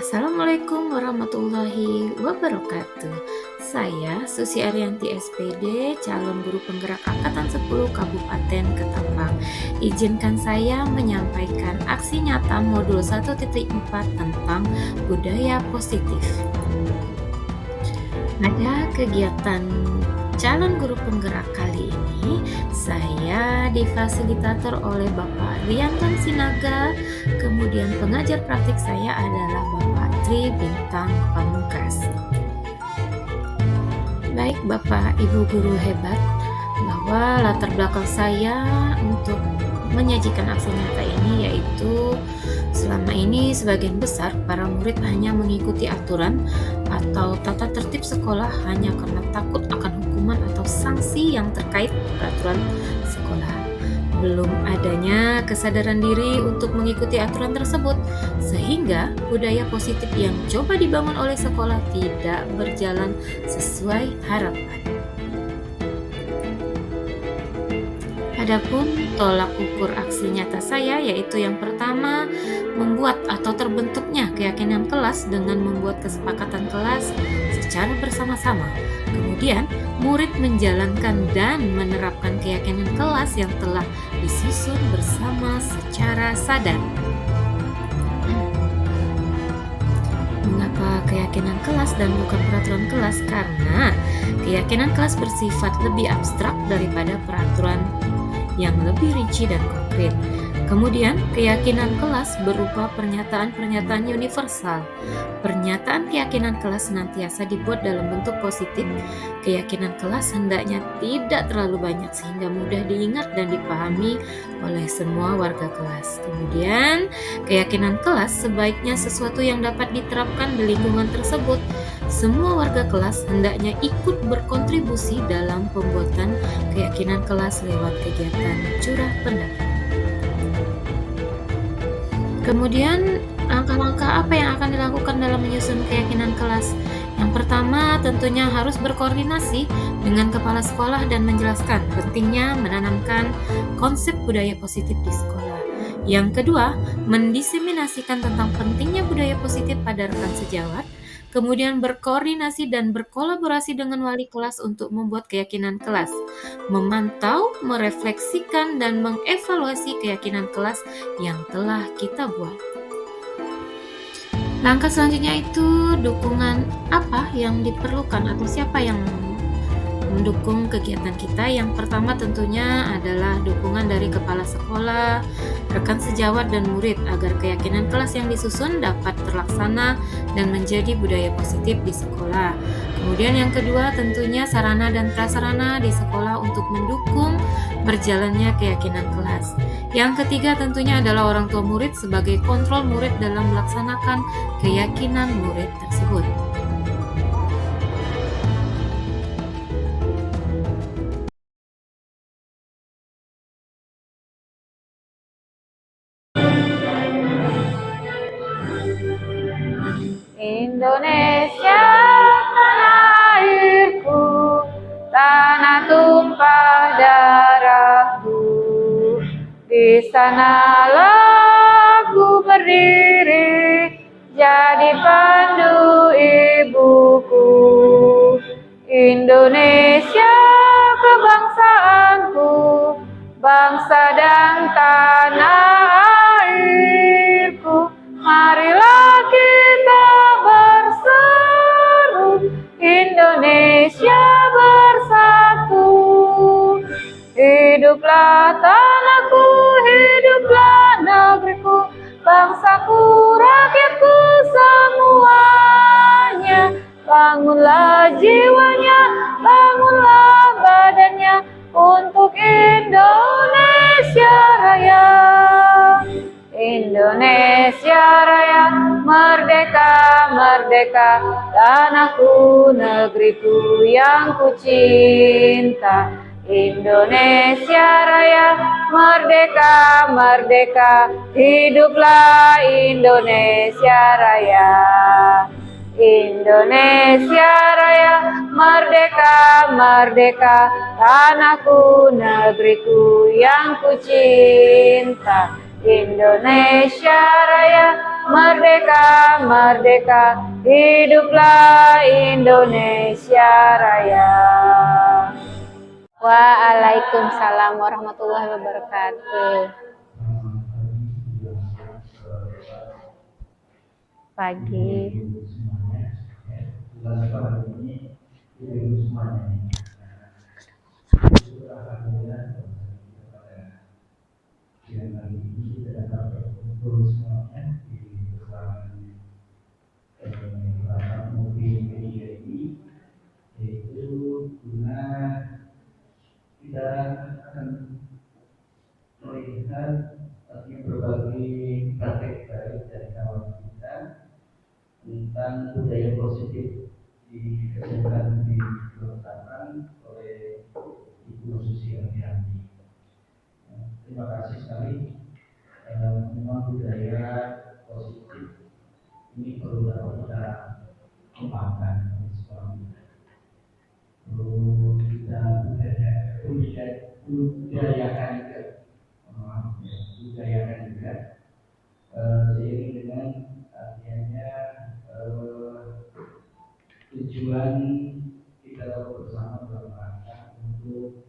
Assalamualaikum warahmatullahi wabarakatuh. Saya Susi Arianti SPD, calon guru penggerak Angkatan 10 Kabupaten Ketapang. Izinkan saya menyampaikan aksi nyata modul 1.4 tentang budaya positif. Pada kegiatan calon guru penggerak kali ini, saya difasilitator oleh Bapak Rianton Sinaga, kemudian pengajar praktik saya adalah Bapak Tri Bintang Pamungkas. Baik Bapak Ibu guru hebat, bahwa latar belakang saya untuk menyajikan aksi nyata ini yaitu selama ini sebagian besar para murid hanya mengikuti aturan atau tata tertib sekolah hanya karena takut akan hukuman atau sanksi yang terkait peraturan sekolah. Belum adanya kesadaran diri untuk mengikuti aturan tersebut, sehingga budaya positif yang coba dibangun oleh sekolah tidak berjalan sesuai harapan. Adapun tolak ukur aksi nyata saya yaitu yang pertama, membuat atau terbentuknya keyakinan kelas dengan membuat kesepakatan kelas secara bersama-sama. Kemudian, murid menjalankan dan menerapkan keyakinan kelas yang telah disusun bersama secara sadar. Mengapa keyakinan kelas dan bukan peraturan kelas? Karena keyakinan kelas bersifat lebih abstrak daripada peraturan yang lebih rinci dan konkret. Kemudian, keyakinan kelas berupa pernyataan-pernyataan universal. Pernyataan keyakinan kelas senantiasa dibuat dalam bentuk positif. Keyakinan kelas hendaknya tidak terlalu banyak sehingga mudah diingat dan dipahami oleh semua warga kelas. Kemudian, keyakinan kelas sebaiknya sesuatu yang dapat diterapkan di lingkungan tersebut. Semua warga kelas hendaknya ikut berkontribusi dalam pembuatan keyakinan kelas lewat kegiatan curah pendapat. Kemudian, langkah-langkah apa yang akan dilakukan dalam menyusun keyakinan kelas? Yang pertama, tentunya harus berkoordinasi dengan kepala sekolah dan menjelaskan pentingnya menanamkan konsep budaya positif di sekolah. Yang kedua, mendiseminasikan tentang pentingnya budaya positif pada rekan sejawat. Kemudian berkoordinasi dan berkolaborasi dengan wali kelas untuk membuat keyakinan kelas. Memantau, merefleksikan, dan mengevaluasi keyakinan kelas yang telah kita buat. Langkah selanjutnya itu dukungan apa yang diperlukan atau siapa yang mendukung kegiatan kita. Yang pertama tentunya adalah dukungan dari kepala sekolah, rekan sejawat, dan murid agar keyakinan kelas yang disusun dapat terlaksana dan menjadi budaya positif di sekolah. Kemudian yang kedua tentunya sarana dan prasarana di sekolah untuk mendukung berjalannya keyakinan kelas. Yang ketiga tentunya adalah orang tua murid sebagai kontrol murid dalam melaksanakan keyakinan murid tersebut. Indonesia tanah airku, tanah tumpah darahku. Di sanalah aku berdiri, jadi pandu ibuku. Indonesia kebangsaanku, bangsa dan tanah airku. Marilah kita berseru, Indonesia bersatu. Hiduplah tanahku, hiduplah negeriku, bangsaku, rakyatku semuanya. Bangunlah jiwanya, bangunlah badannya untuk Indonesia Raya. Indonesia Raya, merdeka, merdeka, tanahku, negeriku yang ku cinta. Indonesia Raya, merdeka, merdeka, hiduplah Indonesia Raya. Indonesia Raya, merdeka, merdeka, tanahku, negeriku yang ku cinta. Indonesia Raya, merdeka, merdeka, hiduplah Indonesia Raya. Waalaikumsalam warahmatullahi wabarakatuh. Pagi. Kita akan melihat berbagai praktek baik dari kawan kita tentang budaya positif dikerjakan di Kelentang oleh Ibu Susi Arianti. Terima kasih sekali. Memang budaya positif ini perlu dapat kita kembangkan di sekolah kita. Perlu kita budayakan juga seiring dengan artinya tujuan kita bersama dalam rangka untuk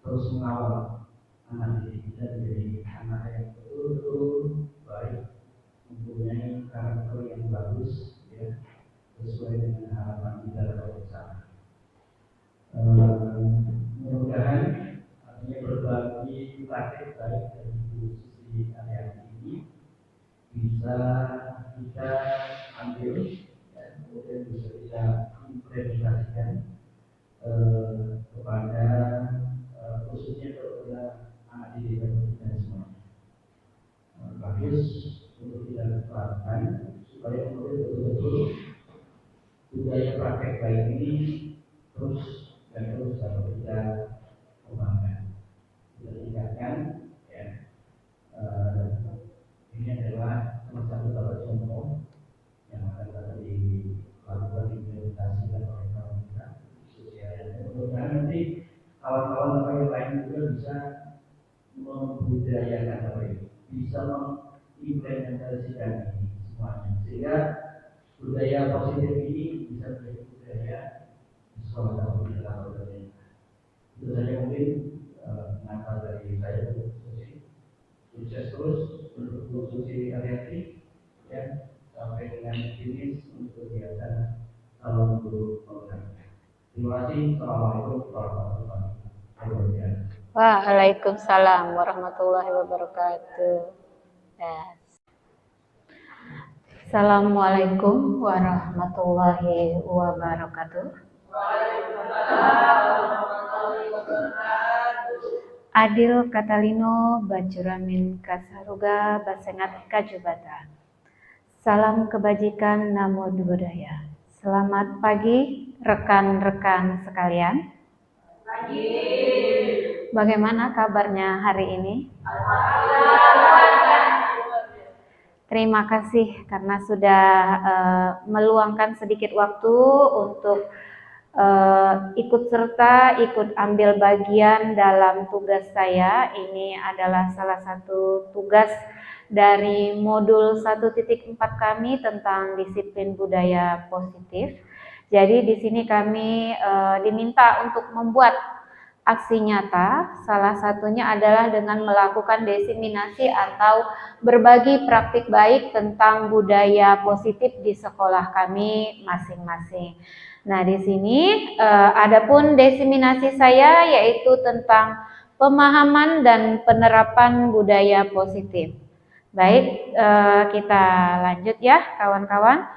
terus mengawal anak didik kita menjadi anak yang betul-betul baik, mempunyai karakter yang bagus, ya, sesuai dengan harapan kita bersama. Mudah-mudahan artinya berbagi praktek baik dari Bu Susi Arianti ini bisa kita ambil dan kemudian bisa kita implementasikan kepada khususnya kepada anak didik kita semua. Bagus untuk kita terapkan supaya kemudian betul-betul budaya praktek baik ini terus dapat kita kembangkan, kita tingkatkan, ya. Ini adalah salah satu contoh yang akan dapat dilakukan implementasikan oleh kawan kita sosial. Mudah-mudahan nanti kawan-kawan yang lain juga bisa membudayakan apa ini, bisa mengimplementasikan ini semuanya, sehingga budaya positif ini bisa menjadi budaya di sekolah kamu di dalam budaya. Itu saja mungkin pengantar dari saya untuk Susi. Sukses terus untuk Bu Susi Arianti, ya, sampai dengan finish untuk kegiatan tahun 2020. Terima kasih. Assalamualaikum warahmatullahi wabarakatuh. Waalaikumsalam warahmatullahi wabarakatuh. Yes. Assalamualaikum warahmatullahi wabarakatuh. Adil Katalino Bacuramin Kasaruga Basengat Kajubata. Salam kebajikan, namo budaya. Selamat pagi rekan-rekan sekalian. Pagi. Bagaimana kabarnya hari ini? Terima kasih karena sudah meluangkan sedikit waktu untuk ikut serta, ikut ambil bagian dalam tugas saya. Ini adalah salah satu tugas dari modul 1.4 kami tentang disiplin budaya positif. Jadi di sini kami diminta untuk membuat aksi nyata, salah satunya adalah dengan melakukan diseminasi atau berbagi praktik baik tentang budaya positif di sekolah kami masing-masing. Nah, di sini adapun diseminasi saya yaitu tentang pemahaman dan penerapan budaya positif. Baik, kita lanjut ya kawan-kawan.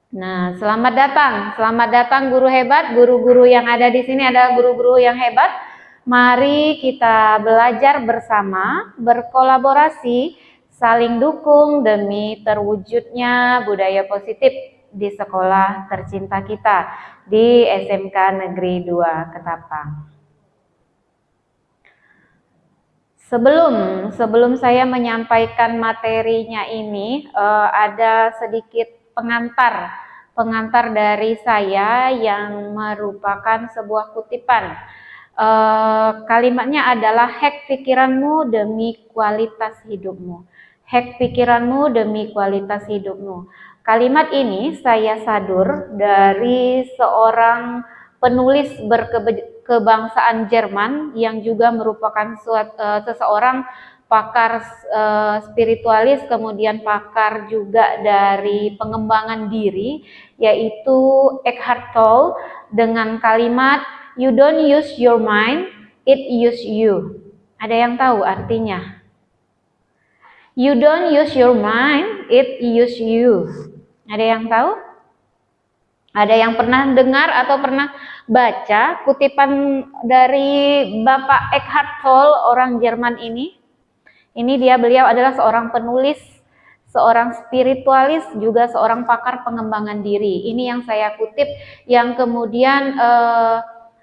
Nah, selamat datang guru hebat, guru-guru yang ada di sini adalah guru-guru yang hebat. Mari kita belajar bersama, berkolaborasi, saling dukung demi terwujudnya budaya positif di sekolah tercinta kita di SMK Negeri 2 Ketapang. Sebelum saya menyampaikan materinya ini, ada sedikit pengantar dari saya yang merupakan sebuah kutipan Kalimatnya adalah hack pikiranmu demi kualitas hidupmu. Hack pikiranmu demi kualitas hidupmu. Kalimat ini saya sadur dari seorang penulis berkebangsaan Jerman yang juga merupakan seseorang pakar spiritualis, kemudian pakar juga dari pengembangan diri, yaitu Eckhart Tolle, dengan kalimat "You don't use your mind, it use you." Ada yang tahu artinya? You don't use your mind, it use you. Ada yang tahu? Ada yang pernah dengar atau pernah baca kutipan dari Bapak Eckhart Tolle, orang Jerman ini? Beliau adalah seorang penulis, seorang spiritualis, juga seorang pakar pengembangan diri. Ini yang saya kutip, yang kemudian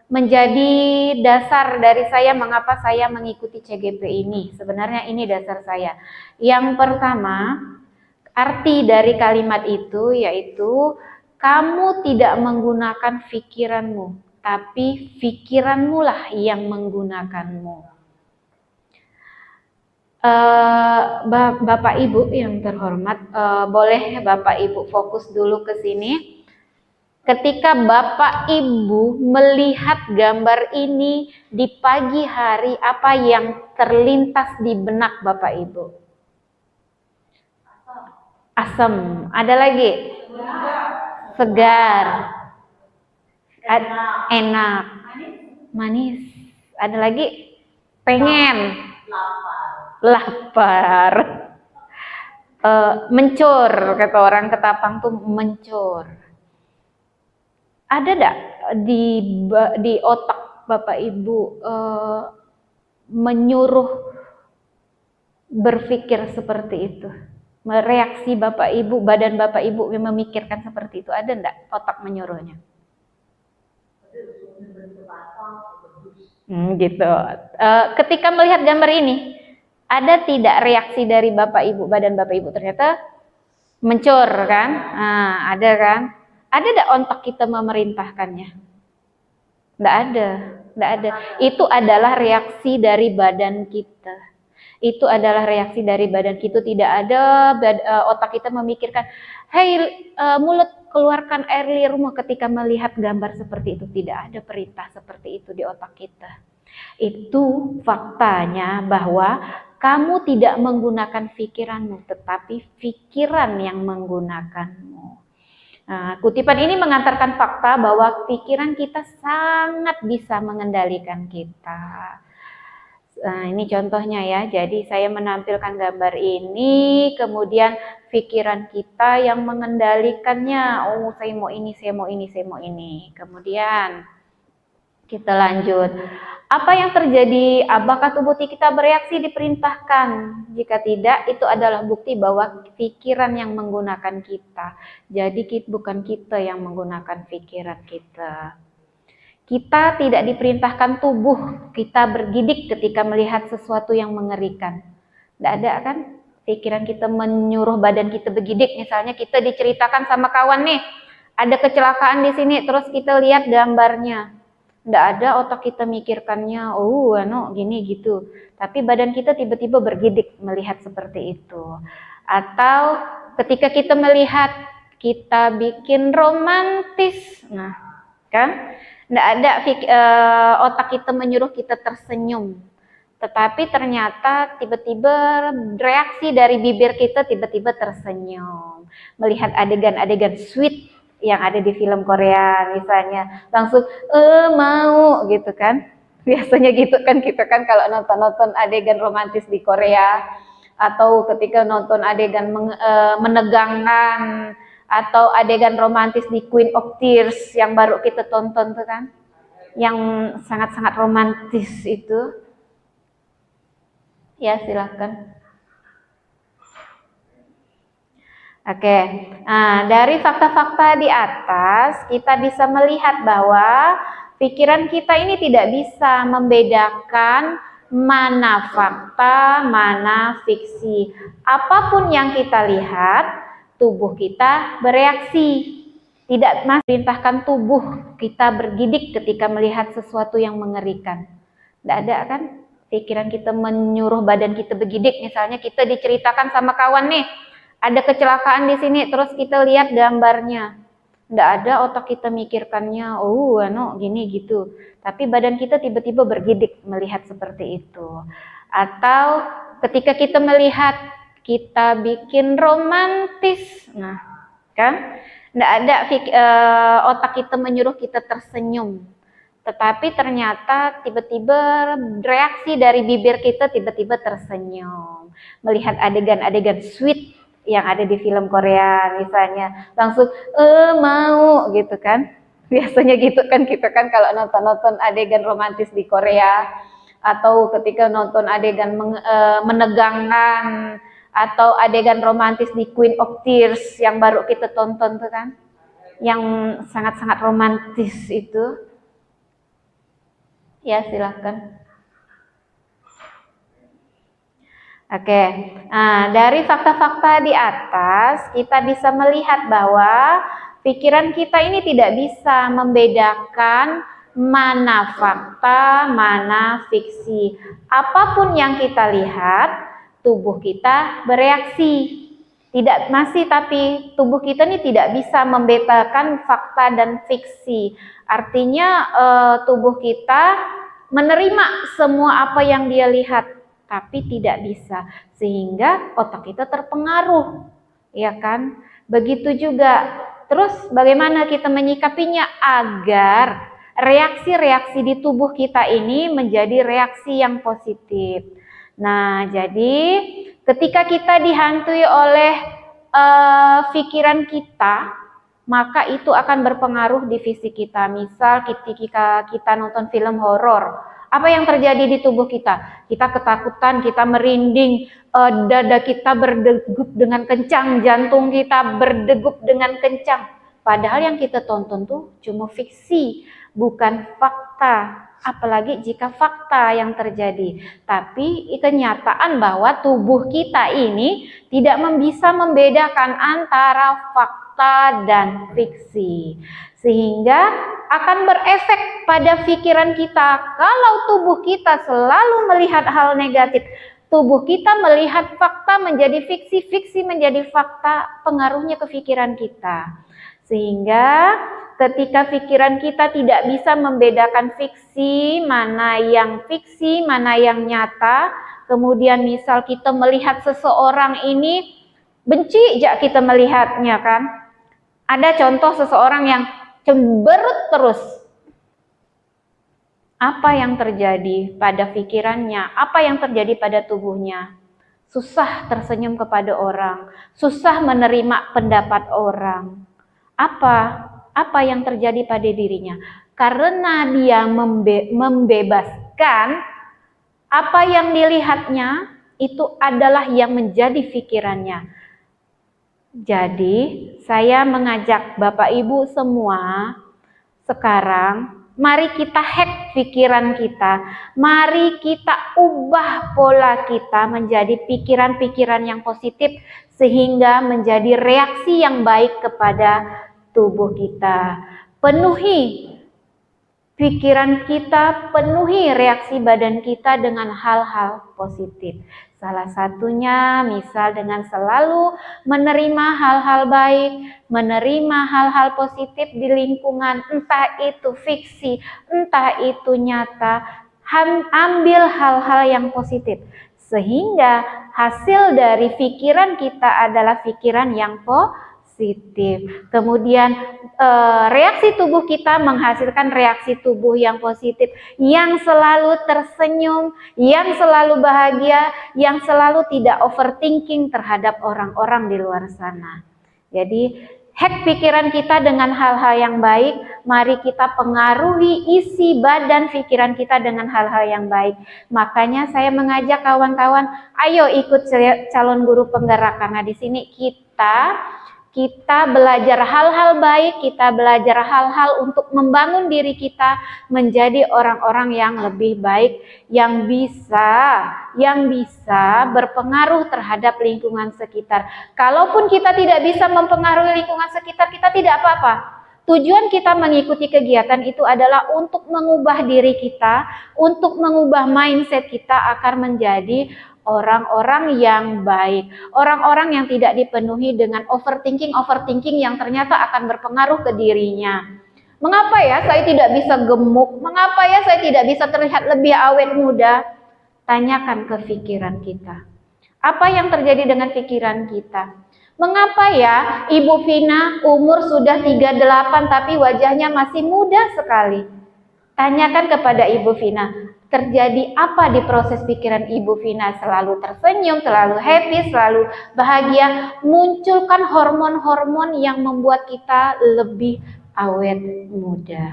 menjadi dasar dari saya mengapa saya mengikuti CGP ini. Sebenarnya ini dasar saya. Yang pertama, arti dari kalimat itu yaitu kamu tidak menggunakan pikiranmu, tapi pikiranmu lah yang menggunakanmu. Bapak Ibu yang terhormat, boleh Bapak Ibu fokus dulu ke sini. Ketika Bapak Ibu melihat gambar ini di pagi hari, apa yang terlintas di benak Bapak Ibu? Asam. Ada lagi? Segar. Enak. Manis. Ada lagi? Pengen. Lapar. Mencur, kata orang Ketapang tuh mencur. Ada enggak di otak Bapak Ibu menyuruh berpikir seperti itu? Reaksi Bapak Ibu, badan Bapak Ibu memikirkan seperti itu, ada enggak otak menyuruhnya? Gitu. Ketika melihat gambar ini, ada tidak reaksi dari Bapak Ibu, badan Bapak Ibu? Ternyata mencur kan? Ada kan? Ada enggak otak kita memerintahkannya? Enggak ada, enggak ada. Itu adalah reaksi dari badan kita. Itu adalah reaksi dari badan kita. Tidak ada otak kita memikirkan, "Hei, mulut, keluarkan air liurmu," ketika melihat gambar seperti itu. Tidak ada perintah seperti itu di otak kita. Itu faktanya bahwa kamu tidak menggunakan pikiranmu, tetapi pikiran yang menggunakanmu. Nah, kutipan ini mengantarkan fakta bahwa pikiran kita sangat bisa mengendalikan kita. Nah, ini contohnya ya. Jadi saya menampilkan gambar ini, kemudian pikiran kita yang mengendalikannya. Oh, saya mau ini, saya mau ini, saya mau ini. Kemudian kita lanjut. Apa yang terjadi? Apakah tubuh kita bereaksi diperintahkan? Jika tidak, itu adalah bukti bahwa pikiran yang menggunakan kita. Jadi bukan kita yang menggunakan pikiran kita. Kita tidak diperintahkan tubuh kita bergidik ketika melihat sesuatu yang mengerikan. Tidak ada kan? Pikiran kita menyuruh badan kita bergidik. Misalnya kita diceritakan sama kawan nih, ada kecelakaan di sini, terus kita lihat gambarnya. Tidak ada otak kita mikirkannya, gini gitu. Tapi badan kita tiba-tiba bergidik melihat seperti itu. Atau ketika kita melihat, kita bikin romantis. Nah, kan? Tidak ada otak kita menyuruh kita tersenyum. Tetapi ternyata tiba-tiba reaksi dari bibir kita tiba-tiba tersenyum. Melihat adegan-adegan sweet yang ada di film Korea misalnya, langsung mau gitu kan. Biasanya gitu kan kita kan kalau nonton adegan romantis di Korea, atau ketika nonton adegan menegangkan, atau adegan romantis di Queen of Tears yang baru kita tonton tuh kan, yang sangat-sangat romantis itu. Ya, silakan. Oke, nah, dari fakta-fakta di atas kita bisa melihat bahwa pikiran kita ini tidak bisa membedakan mana fakta, mana fiksi. Apapun yang kita lihat, tubuh kita bereaksi. Tidak merintahkan tubuh kita bergidik ketika melihat sesuatu yang mengerikan. Tidak ada kan? Pikiran kita menyuruh badan kita bergidik. Misalnya kita diceritakan sama kawan nih, ada kecelakaan di sini, terus kita lihat gambarnya. Tidak ada otak kita mikirkannya, oh gini gitu. Tapi badan kita tiba-tiba bergidik melihat seperti itu. Atau ketika kita melihat, kita bikin romantis. Nah, kan? Tidak ada otak kita menyuruh kita tersenyum. Tetapi ternyata tiba-tiba reaksi dari bibir kita tiba-tiba tersenyum. Melihat adegan-adegan sweet yang ada di film Korea misalnya, langsung mau gitu kan. Biasanya gitu kan kita kan kalau nonton adegan romantis di Korea, atau ketika nonton adegan menegangkan, atau adegan romantis di Queen of Tears yang baru kita tonton tuh kan, yang sangat-sangat romantis itu. Ya, silakan. Oke, nah, dari fakta-fakta di atas kita bisa melihat bahwa pikiran kita ini tidak bisa membedakan mana fakta, mana fiksi. Apapun yang kita lihat, tubuh kita bereaksi. Tapi tubuh kita ini tidak bisa membedakan fakta dan fiksi. Artinya tubuh kita menerima semua apa yang dia lihat, tapi tidak bisa, sehingga otak kita terpengaruh, ya kan? Begitu juga. Terus bagaimana kita menyikapinya agar reaksi-reaksi di tubuh kita ini menjadi reaksi yang positif? Nah, jadi ketika kita dihantui oleh pikiran kita, maka itu akan berpengaruh di fisik kita. Misal ketika kita nonton film horor, apa yang terjadi di tubuh kita? Kita ketakutan, kita merinding, dada kita berdegup dengan kencang, jantung kita berdegup dengan kencang. Padahal yang kita tonton tuh cuma fiksi, bukan fakta. Apalagi jika fakta yang terjadi. Tapi kenyataan bahwa tubuh kita ini tidak bisa membedakan antara fakta dan fiksi. Sehingga akan berefek pada pikiran kita. Kalau tubuh kita selalu melihat hal negatif, tubuh kita melihat fakta menjadi fiksi, fiksi menjadi fakta, pengaruhnya ke pikiran kita. Sehingga ketika pikiran kita tidak bisa membedakan fiksi, mana yang nyata, kemudian misal kita melihat seseorang ini, benci aja kita melihatnya kan. Ada contoh seseorang yang cemberut terus. Apa yang terjadi pada pikirannya? Apa yang terjadi pada tubuhnya? Susah tersenyum kepada orang, susah menerima pendapat orang. Apa yang terjadi pada dirinya? Karena dia membebaskan apa yang dilihatnya, itu adalah yang menjadi pikirannya. Jadi saya mengajak Bapak Ibu semua sekarang, mari kita hack pikiran kita, mari kita ubah pola kita menjadi pikiran-pikiran yang positif, sehingga menjadi reaksi yang baik kepada tubuh kita. Penuhi pikiran kita, penuhi reaksi badan kita dengan hal-hal positif. Salah satunya misal dengan selalu menerima hal-hal baik, menerima hal-hal positif di lingkungan, entah itu fiksi, entah itu nyata, ambil hal-hal yang positif. Sehingga hasil dari pikiran kita adalah pikiran yang positif. Kemudian reaksi tubuh kita menghasilkan reaksi tubuh yang positif, yang selalu tersenyum, yang selalu bahagia, yang selalu tidak overthinking terhadap orang-orang di luar sana. Jadi hack pikiran kita dengan hal-hal yang baik. Mari kita pengaruhi isi badan pikiran kita dengan hal-hal yang baik. Makanya saya mengajak kawan-kawan, ayo ikut calon guru penggerak, karena di sini kita Kita belajar hal-hal baik, kita belajar hal-hal untuk membangun diri kita menjadi orang-orang yang lebih baik, yang bisa berpengaruh terhadap lingkungan sekitar. Kalaupun kita tidak bisa mempengaruhi lingkungan sekitar, kita tidak apa-apa. Tujuan kita mengikuti kegiatan itu adalah untuk mengubah diri kita, untuk mengubah mindset kita agar menjadi orang-orang yang baik, orang-orang yang tidak dipenuhi dengan overthinking yang ternyata akan berpengaruh ke dirinya. Mengapa ya saya tidak bisa gemuk? Mengapa ya saya tidak bisa terlihat lebih awet muda? Tanyakan ke pikiran kita. Apa yang terjadi dengan pikiran kita? Mengapa ya Ibu Vina umur sudah 38 tapi wajahnya masih muda sekali? Tanyakan kepada Ibu Vina, terjadi apa di proses pikiran Ibu Vina? Selalu tersenyum, selalu happy, selalu bahagia. Munculkan hormon-hormon yang membuat kita lebih awet muda.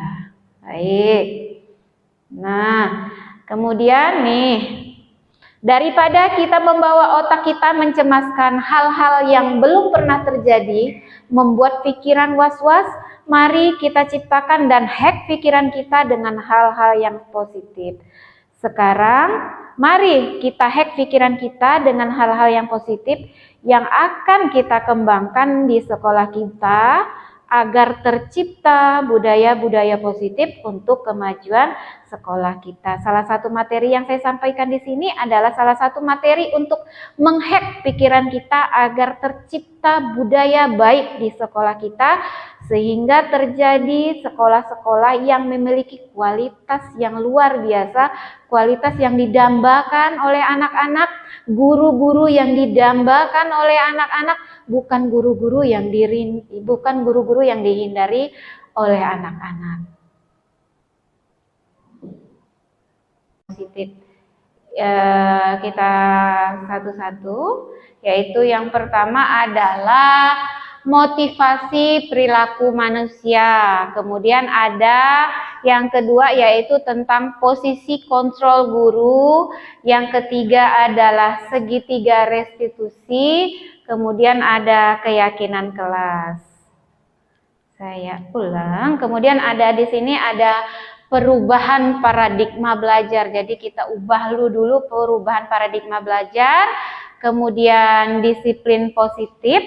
Baik. Nah, kemudian nih, daripada kita membawa otak kita mencemaskan hal-hal yang belum pernah terjadi, membuat pikiran was-was, mari kita ciptakan dan hack pikiran kita dengan hal-hal yang positif. Sekarang, mari kita hack pikiran kita dengan hal-hal yang positif yang akan kita kembangkan di sekolah kita agar tercipta budaya-budaya positif untuk kemajuan sekolah kita. Salah satu materi yang saya sampaikan di sini adalah salah satu materi untuk menghack pikiran kita agar tercipta budaya baik di sekolah kita, sehingga terjadi sekolah-sekolah yang memiliki kualitas yang luar biasa, kualitas yang didambakan oleh anak-anak, guru-guru yang didambakan oleh anak-anak, bukan guru-guru yang dihindari oleh anak-anak. Positif kita satu-satu, yaitu yang pertama adalah motivasi perilaku manusia. Kemudian ada yang kedua yaitu tentang posisi kontrol guru. Yang ketiga adalah segitiga restitusi. Kemudian ada keyakinan kelas. Saya ulang. Kemudian ada di sini ada perubahan paradigma belajar. Jadi kita ubah dulu perubahan paradigma belajar. Kemudian disiplin positif.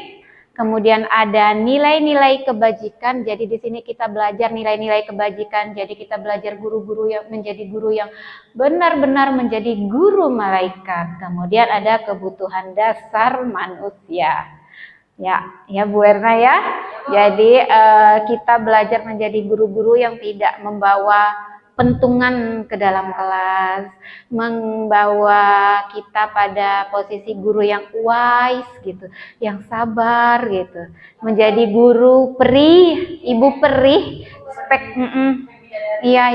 Kemudian ada nilai-nilai kebajikan. Jadi di sini kita belajar nilai-nilai kebajikan. Jadi kita belajar guru-guru yang menjadi guru yang benar-benar menjadi guru malaikat. Kemudian ada kebutuhan dasar manusia. Ya Bu Erna ya. Jadi kita belajar menjadi guru-guru yang tidak membawa pentungan ke dalam kelas, membawa kita pada posisi guru yang wise gitu, yang sabar gitu, menjadi guru perih, ibu perih,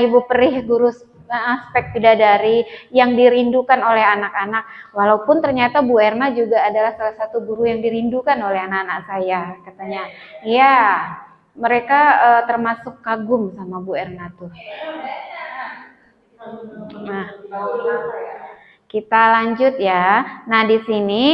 ibu perih, guru aspek bidadari yang dirindukan oleh anak-anak. Walaupun ternyata Bu Erna juga adalah salah satu guru yang dirindukan oleh anak-anak saya, katanya. Iya, mereka termasuk kagum sama Bu Erna tuh. Nah, kita lanjut ya. Nah, di sini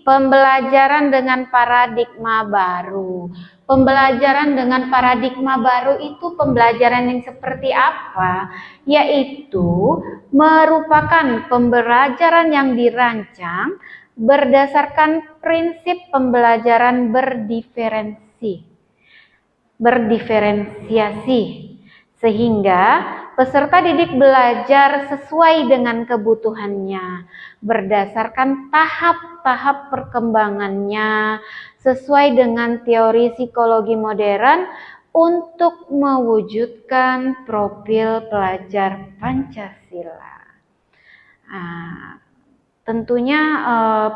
pembelajaran dengan paradigma baru. Pembelajaran dengan paradigma baru itu pembelajaran yang seperti apa? Yaitu merupakan pembelajaran yang dirancang berdasarkan prinsip pembelajaran berdiferensiasi, sehingga peserta didik belajar sesuai dengan kebutuhannya, berdasarkan tahap-tahap perkembangannya, sesuai dengan teori psikologi modern untuk mewujudkan profil pelajar Pancasila. Tentunya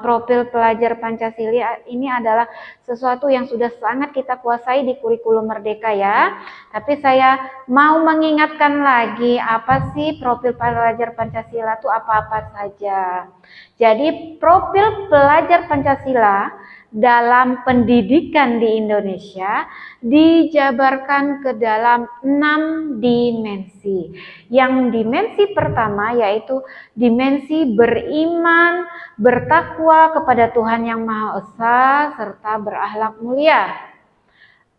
profil pelajar Pancasila ini adalah sesuatu yang sudah sangat kita kuasai di kurikulum Merdeka ya. Tapi saya mau mengingatkan lagi, apa sih profil pelajar Pancasila itu apa-apa saja. Jadi profil pelajar Pancasila dalam pendidikan di Indonesia dijabarkan ke dalam 6 dimensi. Yang dimensi pertama yaitu dimensi beriman, bertakwa kepada Tuhan Yang Maha Esa, serta berakhlak mulia.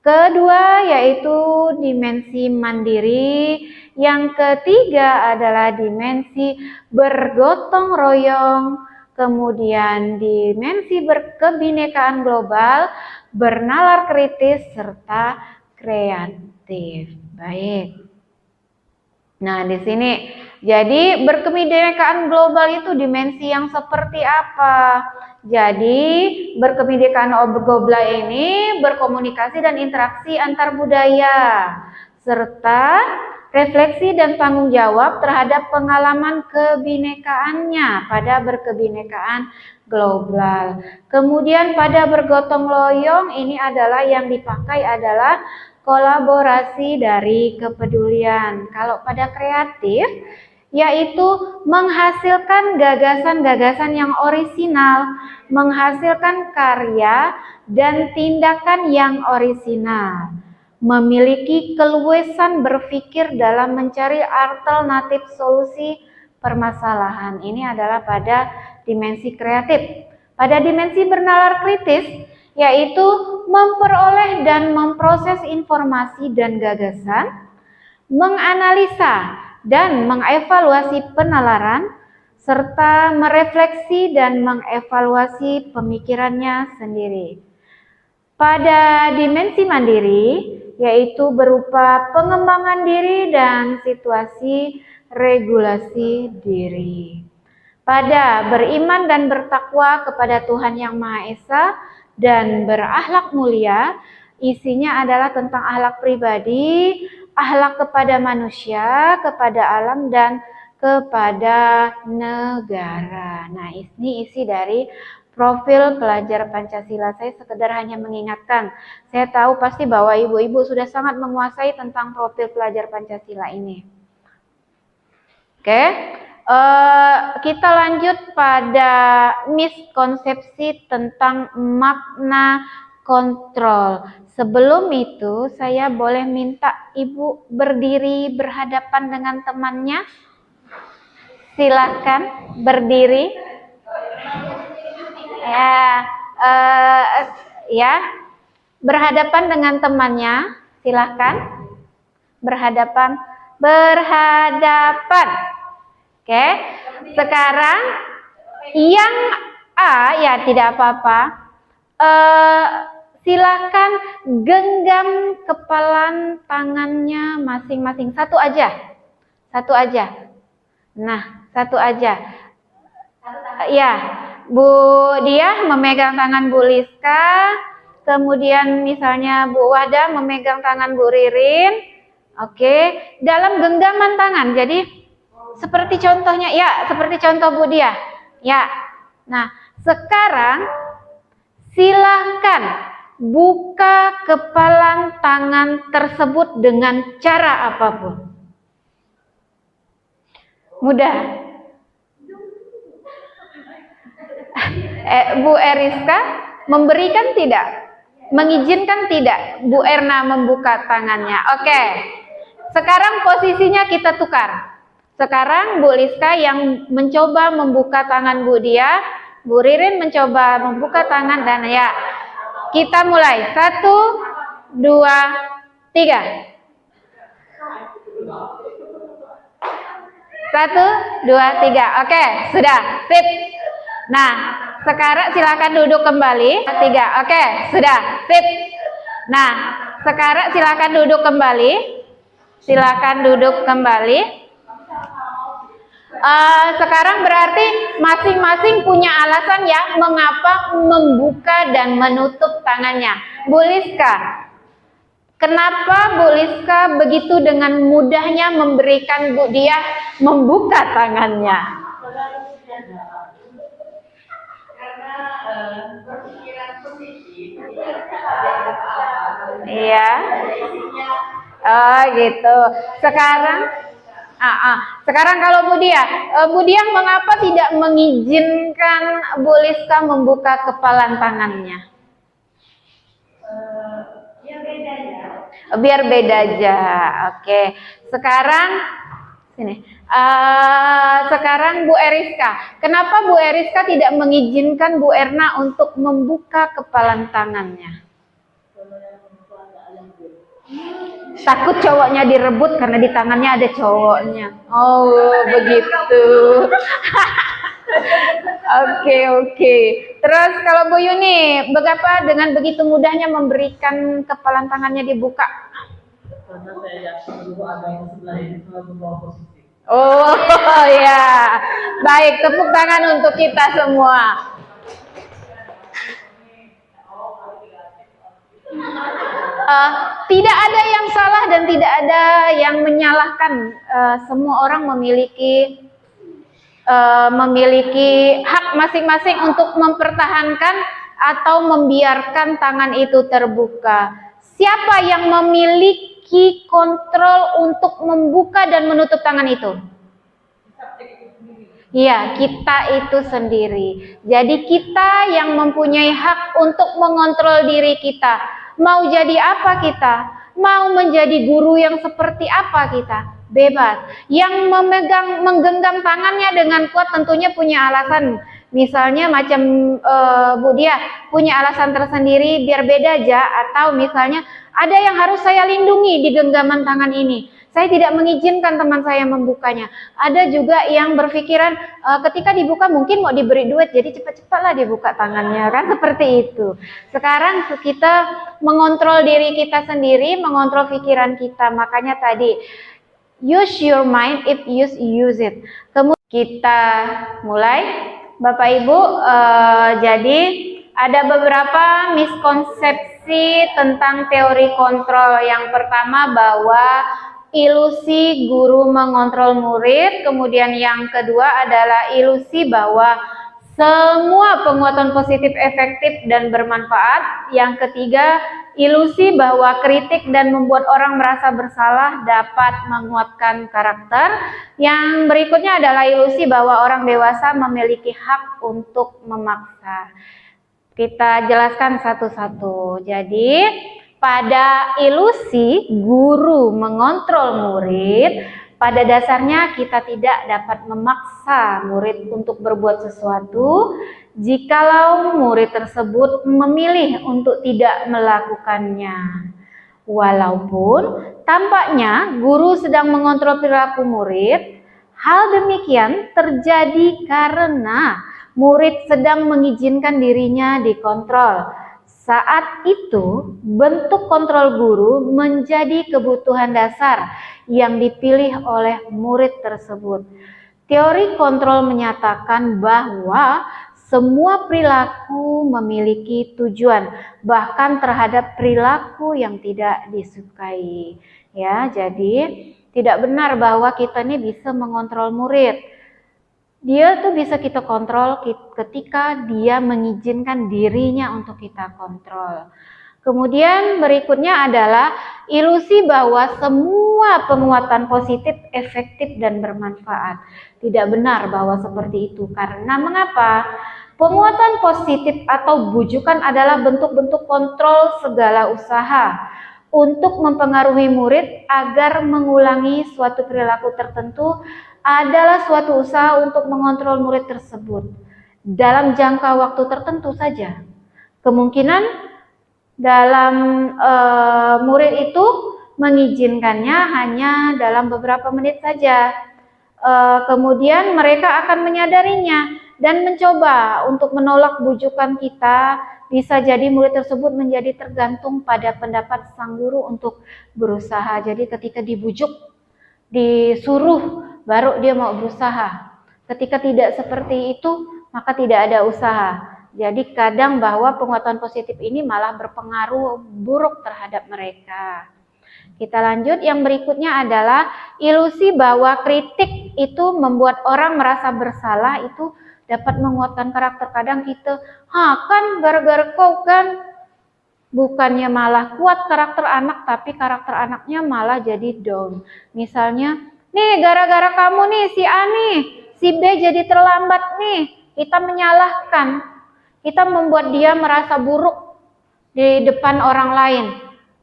Kedua yaitu dimensi mandiri. Yang ketiga adalah dimensi bergotong royong. Kemudian dimensi berkebinekaan global, bernalar kritis, serta kreatif. Baik. Nah, di sini jadi berkebinekaan global itu dimensi yang seperti apa? Jadi berkebinekaan global ini berkomunikasi dan interaksi antar budaya serta refleksi dan tanggung jawab terhadap pengalaman kebinekaannya pada berkebinekaan global. Kemudian pada bergotong royong ini adalah yang dipakai adalah kolaborasi dari kepedulian. Kalau pada kreatif, yaitu menghasilkan gagasan-gagasan yang orisinal, menghasilkan karya dan tindakan yang orisinal, memiliki keluasan berpikir dalam mencari alternatif solusi permasalahan. Ini adalah pada dimensi kreatif. Pada dimensi bernalar kritis, yaitu memperoleh dan memproses informasi dan gagasan, menganalisa dan mengevaluasi penalaran, serta merefleksi dan mengevaluasi pemikirannya sendiri. Pada dimensi mandiri, yaitu berupa pengembangan diri dan situasi regulasi diri. Pada beriman dan bertakwa kepada Tuhan Yang Maha Esa dan berakhlak mulia, isinya adalah tentang akhlak pribadi, akhlak kepada manusia, kepada alam, dan kepada negara. Nah, ini isi dari profil pelajar Pancasila. Saya sekedar hanya mengingatkan. Saya tahu pasti bahwa ibu-ibu sudah sangat menguasai tentang profil pelajar Pancasila ini. Oke. Kita lanjut pada miskonsepsi tentang makna kontrol. Sebelum itu, saya boleh minta ibu berdiri berhadapan dengan temannya? Silakan berdiri. Ya, berhadapan dengan temannya. Silakan berhadapan. Oke, sekarang yang A, ya tidak apa-apa, silakan genggam kepalan tangannya masing-masing. Satu aja. Nah, satu aja. Ya, Bu Diah memegang tangan Bu Liska, kemudian misalnya Bu Wada memegang tangan Bu Ririn. Oke, dalam genggaman tangan. Jadi seperti contohnya, ya, seperti contoh Bu Diah. Ya. Nah, sekarang silahkan buka kepalan tangan tersebut dengan cara apapun. Mudah. Bu Eriska memberikan tidak? Mengizinkan tidak Bu Erna membuka tangannya? Oke. Sekarang posisinya kita tukar. Sekarang Bu Liska yang mencoba membuka tangan Bu Diah, Bu Ririn mencoba membuka tangan, dan ya, kita mulai. 1, 2, 3. 1, 2, 3. Oke, sudah. Sip. Nah, sekarang silakan duduk kembali. 3. Oke, sudah. Sip. Nah, sekarang silakan duduk kembali. Sekarang berarti masing-masing punya alasan ya mengapa membuka dan menutup tangannya. Bu Liska, kenapa Bu Liska begitu dengan mudahnya memberikan Bu Diah membuka tangannya? Karena berpikiran positif. Iya. Oh gitu. Sekarang kalau Bu Diah mengapa tidak mengizinkan Bu Liska membuka kepalan tangannya? Biar beda aja. Oke. Sekarang sini. Sekarang Bu Eriska. Kenapa Bu Eriska tidak mengizinkan Bu Erna untuk membuka kepalan tangannya? Takut cowoknya direbut karena di tangannya ada cowoknya. Oh, begitu. Oke. Terus kalau Bu Yuni, bagaimana dengan begitu mudahnya memberikan kepalan tangannya dibuka? Karena saya yakin dulu ada yang sebelah ini selalu membawa positif. Oh ya, baik, tepuk tangan untuk kita semua. Tidak ada yang salah dan tidak ada yang menyalahkan. Semua orang memiliki hak masing-masing untuk mempertahankan atau membiarkan tangan itu terbuka. Siapa yang memiliki kontrol untuk membuka dan menutup tangan itu? Iya, kita itu sendiri. Jadi kita yang mempunyai hak untuk mengontrol diri kita. Mau jadi apa kita? Mau menjadi guru yang seperti apa kita? Bebas. Yang menggenggam tangannya dengan kuat tentunya punya alasan. Misalnya macam Bu Dia punya alasan tersendiri biar beda aja. Atau misalnya ada yang harus saya lindungi di genggaman tangan ini. Saya tidak mengizinkan teman saya membukanya. Ada juga yang berpikiran ketika dibuka mungkin mau diberi duit, jadi cepat-cepatlah dibuka tangannya, kan seperti itu. Sekarang kita mengontrol diri kita sendiri, mengontrol pikiran kita. Makanya tadi, use your mind if you use it. Kemudian kita mulai, Bapak Ibu. Jadi ada beberapa miskonsepsi tentang teori kontrol. Yang pertama bahwa ilusi guru mengontrol murid, kemudian yang kedua adalah ilusi bahwa semua penguatan positif efektif dan bermanfaat. Yang ketiga, ilusi bahwa kritik dan membuat orang merasa bersalah dapat menguatkan karakter. Yang berikutnya adalah ilusi bahwa orang dewasa memiliki hak untuk memaksa. Kita jelaskan satu-satu. Jadi pada ilusi guru mengontrol murid, pada dasarnya kita tidak dapat memaksa murid untuk berbuat sesuatu jikalau murid tersebut memilih untuk tidak melakukannya. Walaupun tampaknya guru sedang mengontrol perilaku murid, hal demikian terjadi karena murid sedang mengizinkan dirinya dikontrol. Saat itu, bentuk kontrol guru menjadi kebutuhan dasar yang dipilih oleh murid tersebut. Teori kontrol menyatakan bahwa semua perilaku memiliki tujuan, bahkan terhadap perilaku yang tidak disukai. Ya, jadi tidak benar bahwa kita ini bisa mengontrol murid. Dia tuh bisa kita kontrol ketika dia mengizinkan dirinya untuk kita kontrol. Kemudian berikutnya adalah ilusi bahwa semua penguatan positif efektif dan bermanfaat. Tidak benar bahwa seperti itu. Karena mengapa? Penguatan positif atau bujukan adalah bentuk-bentuk kontrol segala usaha untuk mempengaruhi murid agar mengulangi suatu perilaku tertentu adalah suatu usaha untuk mengontrol murid tersebut dalam jangka waktu tertentu saja. Kemungkinan dalam murid itu mengizinkannya hanya dalam beberapa menit saja. Kemudian mereka akan menyadarinya dan mencoba untuk menolak bujukan kita. Bisa jadi murid tersebut menjadi tergantung pada pendapat sang guru untuk berusaha. Jadi ketika dibujuk, disuruh, baru dia mau berusaha. Ketika tidak seperti itu, maka tidak ada usaha. Jadi kadang bahwa penguatan positif ini malah berpengaruh buruk terhadap mereka. Kita lanjut, yang berikutnya adalah ilusi bahwa kritik itu membuat orang merasa bersalah, itu dapat menguatkan karakter. Kadang kita, kan gara-gara kau kan, bukannya malah kuat karakter anak, tapi karakter anaknya malah jadi down. Misalnya, nih gara-gara kamu nih si A nih, si B jadi terlambat nih, kita menyalahkan, kita membuat dia merasa buruk di depan orang lain.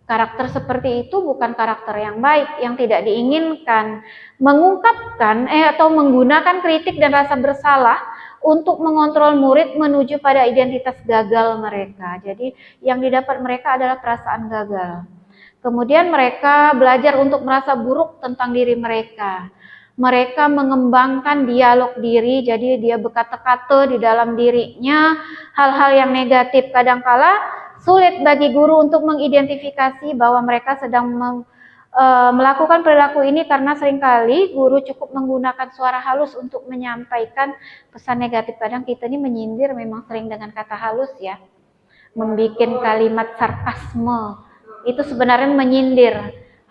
Karakter seperti itu bukan karakter yang baik, yang tidak diinginkan. Mengungkapkan atau menggunakan kritik dan rasa bersalah untuk mengontrol murid menuju pada identitas gagal mereka. Jadi yang didapat mereka adalah perasaan gagal. Kemudian mereka belajar untuk merasa buruk tentang diri mereka. Mereka mengembangkan dialog diri, jadi dia berkata-kata di dalam dirinya hal-hal yang negatif. Kadangkala sulit bagi guru untuk mengidentifikasi bahwa mereka sedang melakukan perilaku ini karena seringkali guru cukup menggunakan suara halus untuk menyampaikan pesan negatif. Kadang kita ini menyindir memang sering dengan kata halus ya, membuat kalimat sarkasme. Itu sebenarnya menyindir.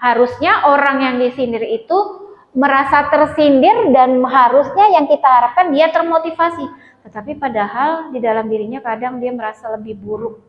Harusnya orang yang disindir itu merasa tersindir dan harusnya yang kita harapkan dia termotivasi. Tetapi padahal di dalam dirinya kadang dia merasa lebih buruk.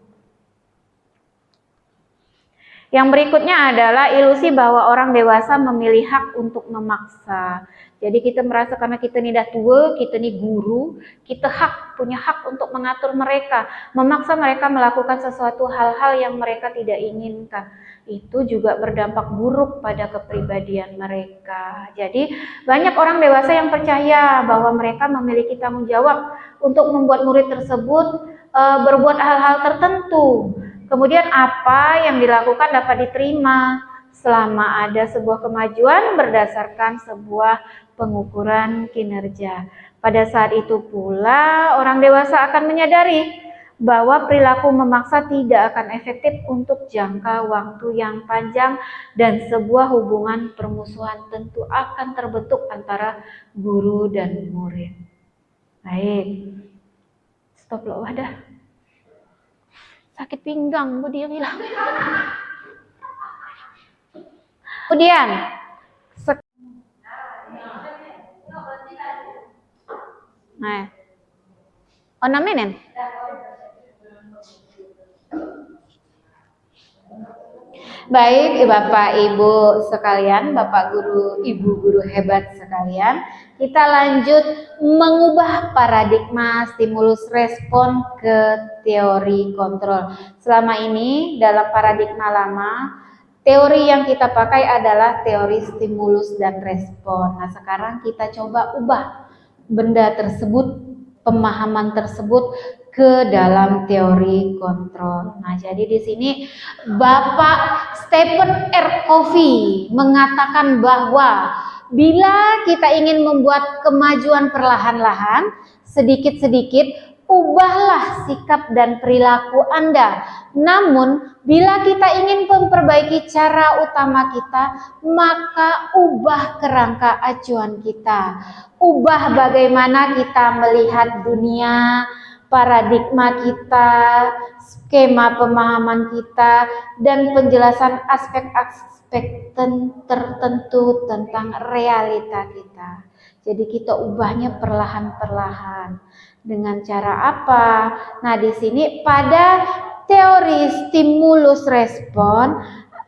Yang berikutnya adalah ilusi bahwa orang dewasa memilih hak untuk memaksa. Jadi kita merasa karena kita ini dah tua, kita ini guru, kita punya hak untuk mengatur mereka, memaksa mereka melakukan sesuatu hal-hal yang mereka tidak inginkan. Itu juga berdampak buruk pada kepribadian mereka. Jadi banyak orang dewasa yang percaya bahwa mereka memiliki tanggung jawab untuk membuat murid tersebut berbuat hal-hal tertentu. Kemudian apa yang dilakukan dapat diterima selama ada sebuah kemajuan berdasarkan sebuah pengukuran kinerja. Pada saat itu pula orang dewasa akan menyadari bahwa perilaku memaksa tidak akan efektif untuk jangka waktu yang panjang dan sebuah hubungan permusuhan tentu akan terbentuk antara guru dan murid. Baik, stop loh, wadah. Sakit pinggang, Bu dia bilang. Kemudian, ornamen. Baik, Bapak Ibu sekalian, Bapak Guru, Ibu Guru hebat sekalian, kita lanjut mengubah paradigma stimulus respon ke teori kontrol. Selama ini dalam paradigma lama, teori yang kita pakai adalah teori stimulus dan respon. Nah, sekarang kita coba ubah benda tersebut, pemahaman tersebut ke dalam teori kontrol. Nah, jadi di sini Bapak Stephen R. Covey mengatakan bahwa bila kita ingin membuat kemajuan perlahan-lahan, sedikit-sedikit, ubahlah sikap dan perilaku Anda. Namun, bila kita ingin memperbaiki cara utama kita, maka ubah kerangka acuan kita. Ubah bagaimana kita melihat dunia, paradigma kita, skema pemahaman kita, dan penjelasan aspek-aspek tertentu tentang realita kita. Jadi kita ubahnya perlahan-perlahan. Dengan cara apa? Nah, di sini pada teori stimulus respon,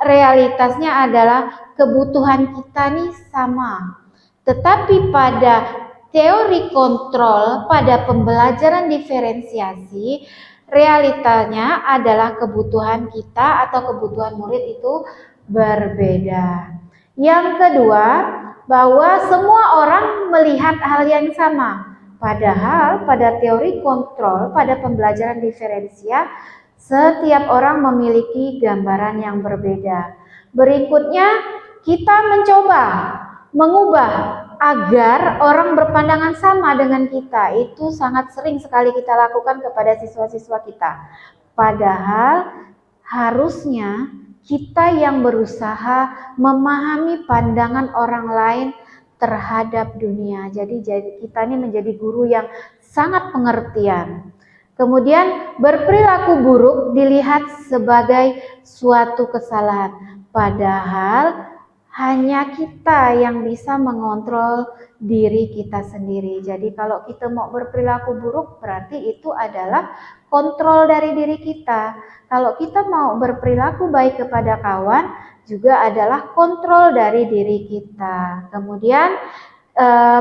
realitasnya adalah kebutuhan kita nih sama. Tetapi pada teori kontrol, pada pembelajaran diferensiasi, realitanya adalah kebutuhan kita atau kebutuhan murid itu berbeda. Yang kedua, bahwa semua orang melihat hal yang sama. Padahal pada teori kontrol, pada pembelajaran diferensial, setiap orang memiliki gambaran yang berbeda. Berikutnya, kita mencoba mengubah agar orang berpandangan sama dengan kita. Itu sangat sering sekali kita lakukan kepada siswa-siswa kita. Padahal harusnya kita yang berusaha memahami pandangan orang lain terhadap dunia. Jadi kita ini menjadi guru yang sangat pengertian. Kemudian berperilaku buruk dilihat sebagai suatu kesalahan. Padahal hanya kita yang bisa mengontrol diri kita sendiri. Jadi kalau kita mau berperilaku buruk berarti itu adalah kontrol dari diri kita. Kalau kita mau berperilaku baik kepada kawan juga adalah kontrol dari diri kita. Kemudian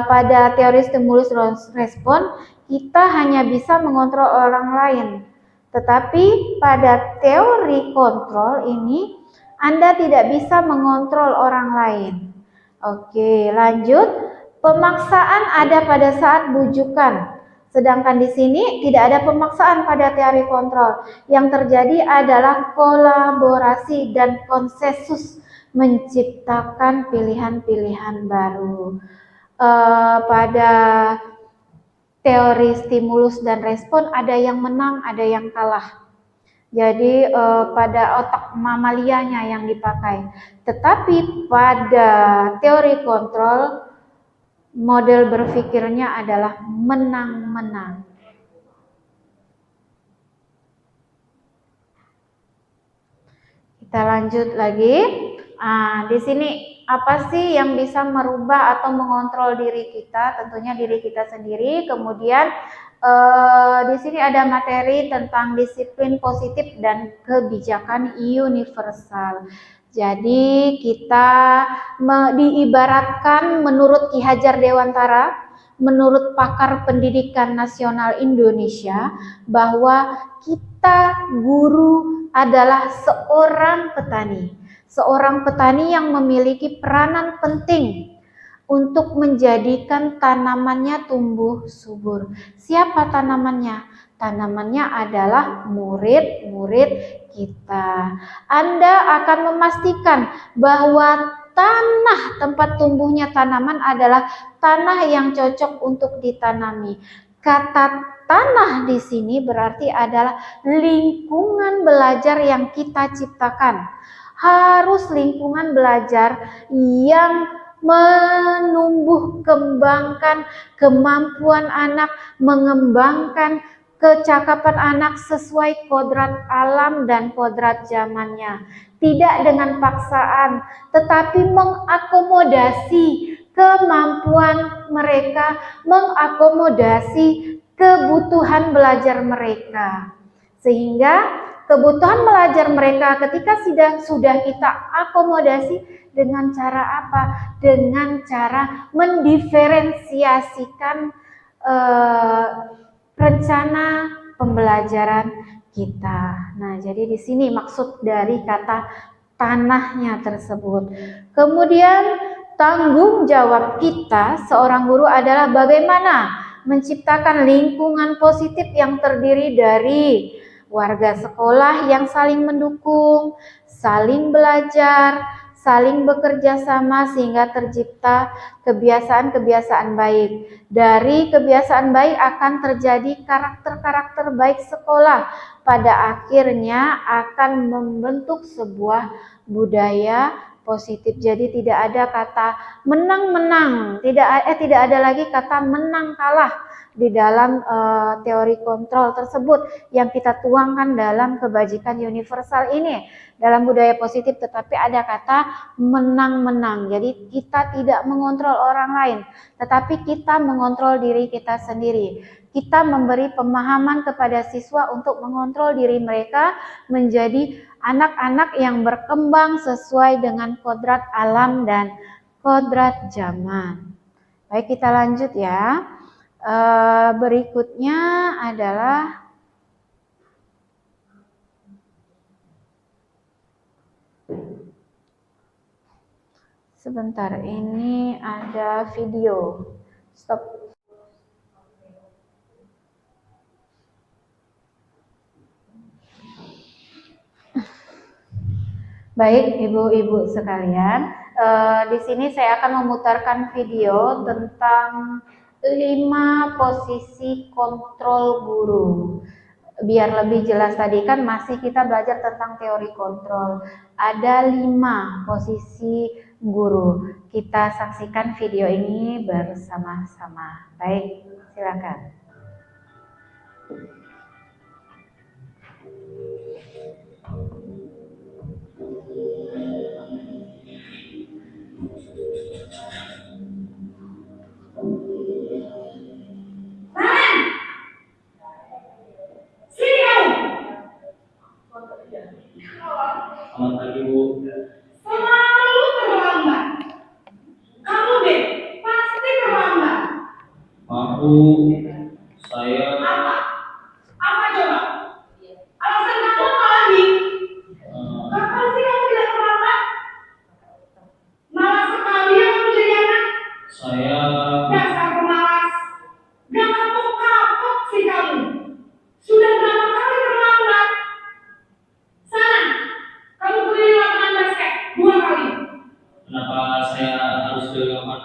pada teori stimulus respon kita hanya bisa mengontrol orang lain. Tetapi pada teori kontrol ini Anda tidak bisa mengontrol orang lain. Oke, lanjut. Pemaksaan ada pada saat bujukan. Sedangkan di sini tidak ada pemaksaan pada teori kontrol. Yang terjadi adalah kolaborasi dan konsensus menciptakan pilihan-pilihan baru. Pada teori stimulus dan respon ada yang menang, ada yang kalah. Jadi pada otak mamalianya yang dipakai. Tetapi pada teori kontrol model berpikirnya adalah menang-menang. Kita lanjut lagi. Di sini apa sih yang bisa merubah atau mengontrol diri kita? Tentunya diri kita sendiri. Kemudian di sini ada materi tentang disiplin positif dan kebijakan universal. Jadi kita diibaratkan menurut Ki Hajar Dewantara, menurut pakar pendidikan nasional Indonesia, bahwa kita guru adalah seorang petani. Seorang petani yang memiliki peranan penting untuk menjadikan tanamannya tumbuh subur. Siapa tanamannya? Tanamannya adalah murid-murid kita. Anda akan memastikan bahwa tanah tempat tumbuhnya tanaman adalah tanah yang cocok untuk ditanami. Kata tanah di sini berarti adalah lingkungan belajar yang kita ciptakan. Harus lingkungan belajar yang menumbuh kembangkan kemampuan anak, mengembangkan kecakapan anak sesuai kodrat alam dan kodrat zamannya. Tidak dengan paksaan, tetapi mengakomodasi kemampuan mereka, mengakomodasi kebutuhan belajar mereka. Sehingga kebutuhan belajar mereka ketika sudah kita akomodasi dengan cara apa? Dengan cara mendiferensiasikan rencana pembelajaran kita. Nah, jadi di sini maksud dari kata tanahnya tersebut. Kemudian tanggung jawab kita seorang guru adalah bagaimana menciptakan lingkungan positif yang terdiri dari warga sekolah yang saling mendukung, saling belajar, saling bekerja sama sehingga tercipta kebiasaan-kebiasaan baik. Dari kebiasaan baik akan terjadi karakter-karakter baik sekolah. Pada akhirnya akan membentuk sebuah budaya positif. Jadi tidak ada kata menang-menang, tidak ada lagi kata menang kalah di dalam teori kontrol tersebut yang kita tuangkan dalam kebajikan universal ini dalam budaya positif, tetapi ada kata menang-menang. Jadi kita tidak mengontrol orang lain, tetapi kita mengontrol diri kita sendiri. Kita memberi pemahaman kepada siswa untuk mengontrol diri mereka menjadi anak-anak yang berkembang sesuai dengan kodrat alam dan kodrat zaman. Baik, kita lanjut ya. Berikutnya adalah sebentar, ini ada video. Stop. Baik, ibu-ibu sekalian, di sini saya akan memutarkan video tentang 5 posisi kontrol guru. Biar lebih jelas, tadi kan masih kita belajar tentang teori kontrol. Ada 5 posisi guru. Kita saksikan video ini bersama-sama. Baik, silakan. Selamat pagi, Bu. Selalu terlambat. Kamu deh, pasti terlambat. Maaf, Bu. Saya Apa? Apa coba? Alasan kamu apa lagi? Kapan sih kamu tidak terlambat? Malas sekali kamu jadi anak. saya Dasar pemalas. Gak kapok-kapok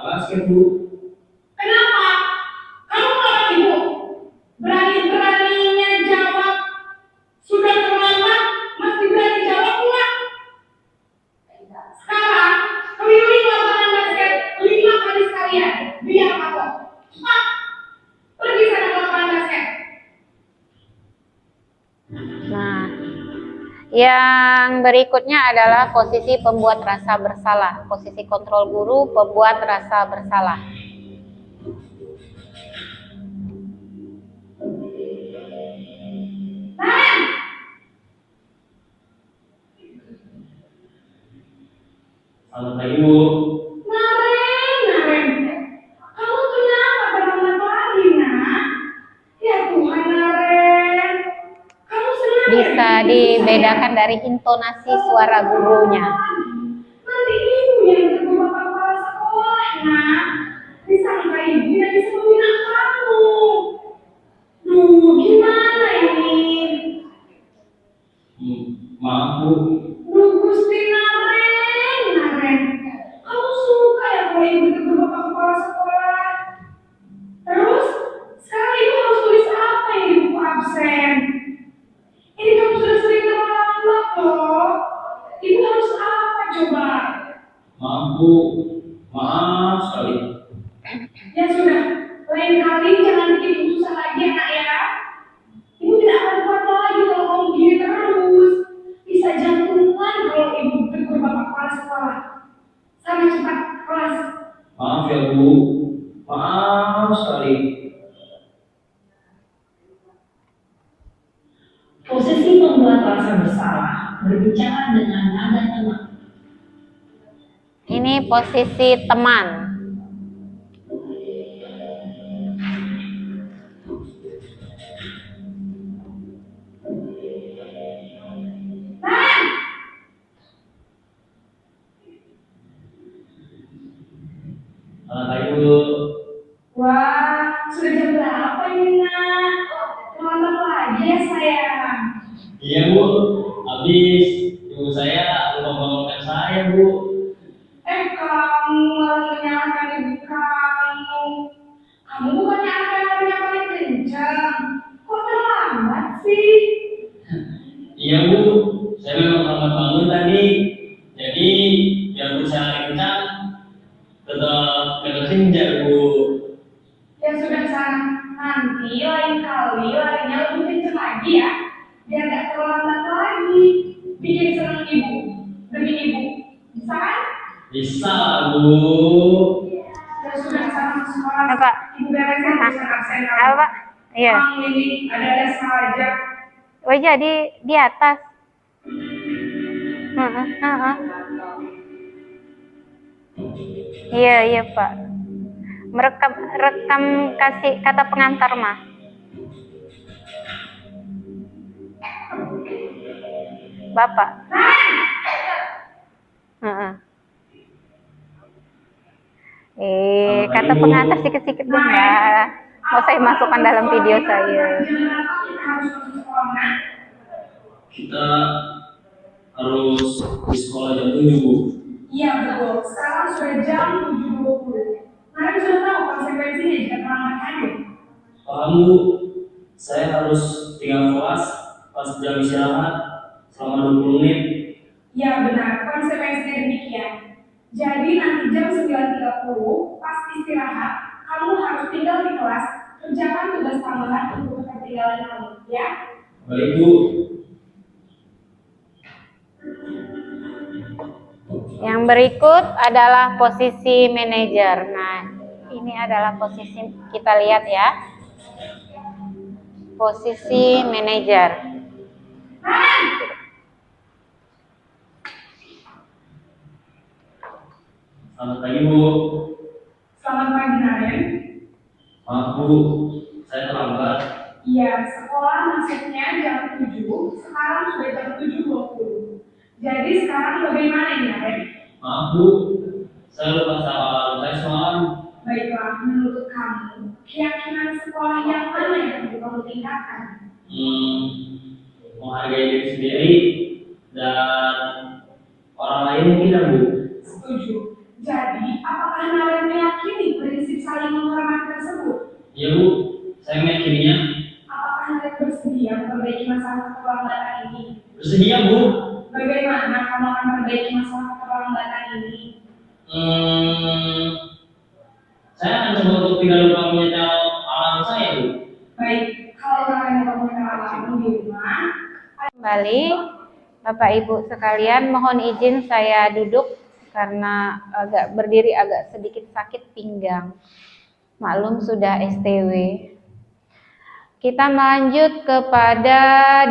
basket, Bu. Kenapa? Kamu melawan ibu? Berani-beraninya jawab. Sudah terlambat, masih berani jawab enggak? Sekarang, keliling lapangan basket 5 kali sekalian. Biar kapok. Cepat. Pergi sana ke lapangan basket. Nah, yang berikutnya adalah posisi pembuat rasa bersalah. Posisi kontrol guru, pembuat rasa bersalah. Selamat pagi, Bu. Naren. Kamu kenapa terlambat lagi, nak? Ya Tuhan, Naren. Kamu senang Bisa dibedakan dari intonasi suara gurunya. Nanti ibu yang ketemu bapak kepala sekolah, nak. Disangka ibu yang bisa membina kamu. Duh, gimana ini? Maaf, Bu. Duh, Gusti Naren. Kamu suka ya kalau ibu ketemu bapak kepala sekolah? Terus, sekarang ibu harus tulis apa yang di buku absen? Ini kamu sudah sering terlambat loh. Ibu harus apa coba? Maaf, Bu. Maaf sekali. Ya sudah, lain kali jangan bikin ibu susah lagi ya, nak ya. Ibu tidak akan kuat lagi kalau kamu begini terus. Bisa jantungan kalau ibu tegur bapak kepala sekolah. Sana cepat kelas. Maaf ya, Bu. Maaf sekali. Posisi pembuat rasa bersalah, berbicara dengan nada tenang. Ini posisi teman. Selamat pagi, Bu. Wah, sudah jam berapa ini, nak? Terlambat lagi ya, sayang. Iya, Bu. Habis ibu saya lupa bangunkan saya, Bu. Kamu malah menyalahkan ibu kamu. Kamu bukannya anak yang paling kencang. Kok terlambat sih? Iya, Bu. Saya memang terlambat bangun tadi. Jadi, biar Bu saya kencang, tetap kejar, Bu. Ya sudah, sana. Nanti lain kali larinya lebih kencang lagi ya. Biar gak terlambat lagi. Bikin senang ibu. Demi ibu. Bisa kan? Bisa, Bu. Ya sudah, sana ke sekolah. Apa? Ibu beresin urusan absen kamu. Apa, Pak? Iya. Kamu ini ada saja. Oh, jadi di atas. Iya, iya, Pak. Rekam kasih kata pengantar mah. Bapak. Kata pengantar sikit-sikit dong, Mbak. Mau saya masukkan dalam video saya. Kita harus di sekolah jam 7, Bu. Iya betul. Sekarang sudah jam 7.20. Kalian sudah tahu konsekuensinya jika terlambat hadir. Paham, Bu. Saya harus tinggal kelas pas jam istirahat selama 20 menit. Ya benar, konsekuensinya demikian. Jadi nanti jam 9.30 pas istirahat, kamu harus tinggal di kelas, kerjakan tugas tambahan untuk ketinggalan kamu, ya? Baik, Bu. Yang berikut adalah posisi manajer. Nah, ini adalah posisi kita lihat ya. Posisi manajer. Selamat pagi, Bu. Selamat pagi, Naren. Maaf, Bu. Saya terlambat. Iya, sekolah masuknya jam 7, sekarang sudah jam 7.20. Jadi sekarang bagaimana ini, Naren? Maaf, Bu. Saya lupa soal saya semalam. Baiklah, menurut kamu, keyakinan sekolah yang mana yang perlu kamu tingkatkan? Menghargai diri sendiri dan orang lain mungkin, Bu. Setuju. Jadi, apakah Naren meyakini saling menghormati tersebut? Iya Bu, saya meyakininya. Apakah Anda bersedia memperbaiki masalah keterlambatan ini? Bersedia Bu. Bagaimana kamu akan memperbaiki masalah keterlambatan ini? Saya akan coba untuk tidak lupa menyetel alarm saya Bu. Baik, kalau kalian mau mengenal di rumah, Kembali, Bapak Ibu sekalian, mohon izin saya duduk karena berdiri agak sedikit sakit pinggang. Maklum sudah STW. Kita lanjut kepada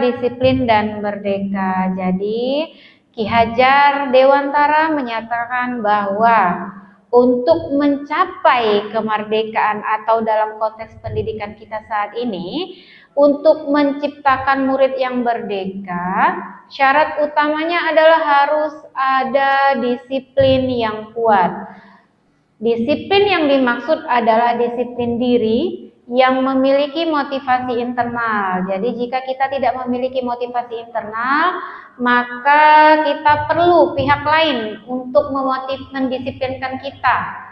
disiplin dan merdeka. Jadi, Ki Hajar Dewantara menyatakan bahwa untuk mencapai kemerdekaan atau dalam konteks pendidikan kita saat ini, untuk menciptakan murid yang merdeka, syarat utamanya adalah harus ada disiplin yang kuat. Disiplin yang dimaksud adalah disiplin diri yang memiliki motivasi internal. Jadi jika kita tidak memiliki motivasi internal, maka kita perlu pihak lain untuk mendisiplinkan kita,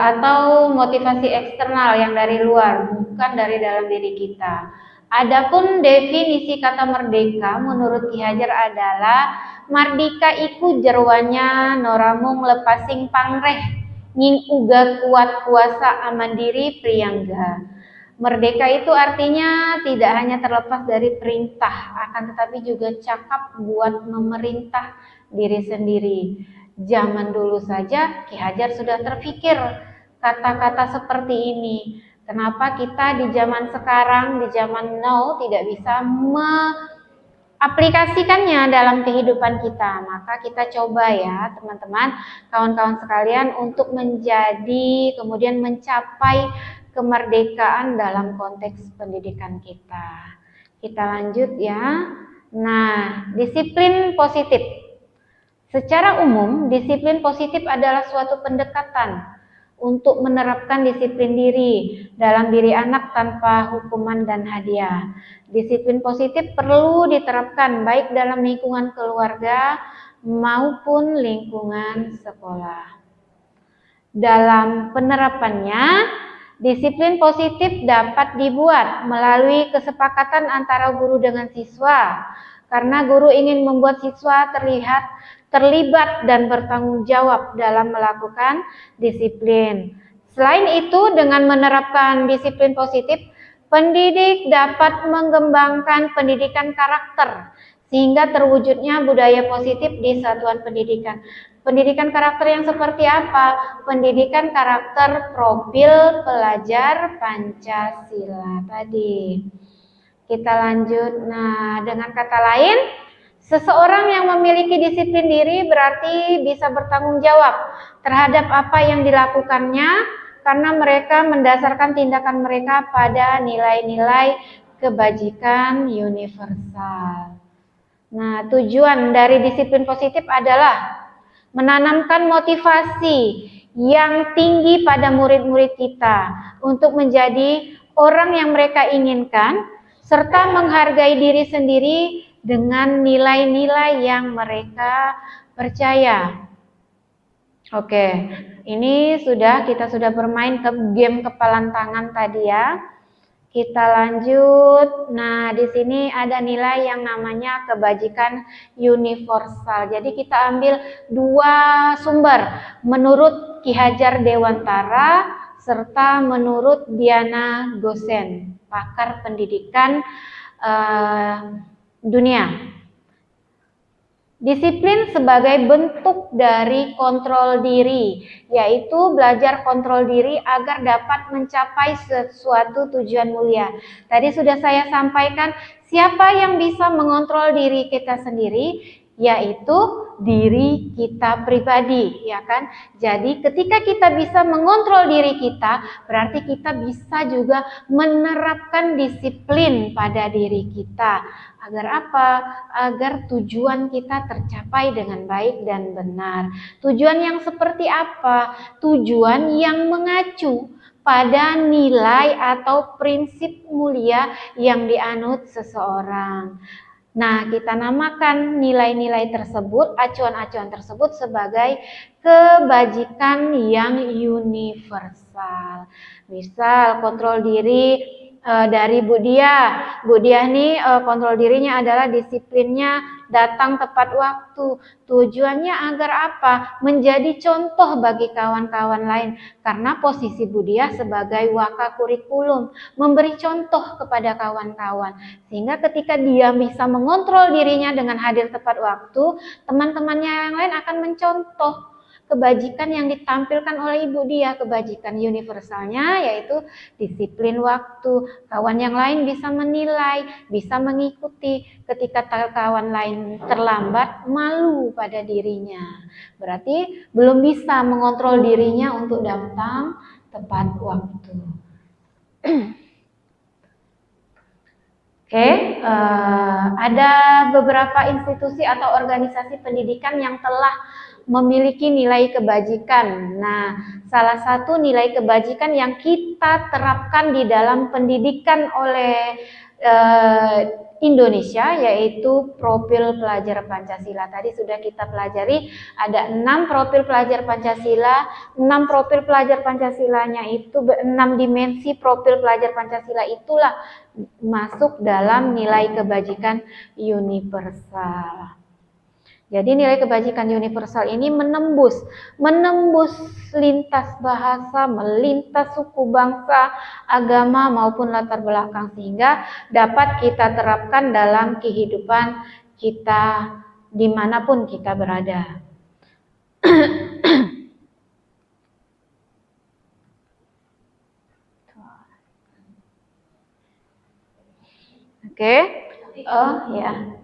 atau motivasi eksternal yang dari luar, bukan dari dalam diri kita. Adapun definisi kata merdeka menurut Ki Hajar adalah mardika iku jerwanya noramung lepasing pangreh nying uga kuat kuasa amandiri priyangga. Merdeka itu artinya tidak hanya terlepas dari perintah, akan tetapi juga cakap buat memerintah diri sendiri. Zaman dulu saja Ki Hajar sudah terpikir kata-kata seperti ini. Kenapa kita di zaman sekarang, di zaman now tidak bisa aplikasikannya dalam kehidupan kita? Maka kita coba ya teman-teman, kawan-kawan sekalian, untuk kemudian mencapai kemerdekaan dalam konteks pendidikan kita. Kita lanjut ya. Nah, disiplin positif. Secara umum, disiplin positif adalah suatu pendekatan untuk menerapkan disiplin diri dalam diri anak tanpa hukuman dan hadiah. Disiplin positif perlu diterapkan baik dalam lingkungan keluarga maupun lingkungan sekolah. Dalam penerapannya, disiplin positif dapat dibuat melalui kesepakatan antara guru dengan siswa, karena guru ingin membuat siswa terlibat dan bertanggung jawab dalam melakukan disiplin. Selain itu, dengan menerapkan disiplin positif, pendidik dapat mengembangkan pendidikan karakter sehingga terwujudnya budaya positif di satuan pendidikan. Pendidikan karakter yang seperti apa? Pendidikan karakter profil pelajar Pancasila tadi. Kita lanjut. Nah, dengan kata lain, seseorang yang memiliki disiplin diri berarti bisa bertanggung jawab terhadap apa yang dilakukannya, karena mereka mendasarkan tindakan mereka pada nilai-nilai kebajikan universal. Nah, tujuan dari disiplin positif adalah menanamkan motivasi yang tinggi pada murid-murid kita untuk menjadi orang yang mereka inginkan, serta menghargai diri sendiri dengan nilai-nilai yang mereka percaya. Oke, ini kita sudah bermain ke game kepalan tangan tadi ya. Kita lanjut. Nah, di sini ada nilai yang namanya kebajikan universal. Jadi kita ambil dua sumber, menurut Ki Hajar Dewantara serta menurut Diana Gosen, pakar pendidikan dunia. Disiplin sebagai bentuk dari kontrol diri, yaitu belajar kontrol diri agar dapat mencapai sesuatu tujuan mulia. Tadi sudah saya sampaikan, siapa yang bisa mengontrol diri kita sendiri, yaitu diri kita pribadi, ya kan? Jadi ketika kita bisa mengontrol diri kita, berarti kita bisa juga menerapkan disiplin pada diri kita. Agar apa? Agar tujuan kita tercapai dengan baik dan benar. Tujuan yang seperti apa? Tujuan yang mengacu pada nilai atau prinsip mulia yang dianut seseorang. Nah, kita namakan nilai-nilai tersebut, acuan-acuan tersebut sebagai kebajikan yang universal. Misal kontrol diri dari Bu Diah. Bu Diah nih kontrol dirinya adalah disiplinnya datang tepat waktu. Tujuannya agar apa? Menjadi contoh bagi kawan-kawan lain. Karena posisi Bu Diah sebagai waka kurikulum, memberi contoh kepada kawan-kawan. Sehingga ketika dia bisa mengontrol dirinya dengan hadir tepat waktu, teman-temannya yang lain akan mencontoh kebajikan yang ditampilkan oleh Ibu Diah. Kebajikan universalnya yaitu disiplin waktu. Kawan yang lain bisa menilai, bisa mengikuti. Ketika kawan lain terlambat, malu pada dirinya. Berarti belum bisa mengontrol dirinya untuk datang tepat waktu. Oke, ada beberapa institusi atau organisasi pendidikan yang telah memiliki nilai kebajikan. Nah, salah satu nilai kebajikan yang kita terapkan di dalam pendidikan oleh Indonesia yaitu profil pelajar Pancasila. Tadi sudah kita pelajari ada 6 profil pelajar Pancasila. 6 profil pelajar Pancasilanya itu 6 dimensi profil pelajar Pancasila itulah masuk dalam nilai kebajikan universal. Jadi nilai kebajikan universal ini menembus lintas bahasa, melintas suku, bangsa, agama maupun latar belakang sehingga dapat kita terapkan dalam kehidupan kita dimanapun kita berada. Oke, oh ya.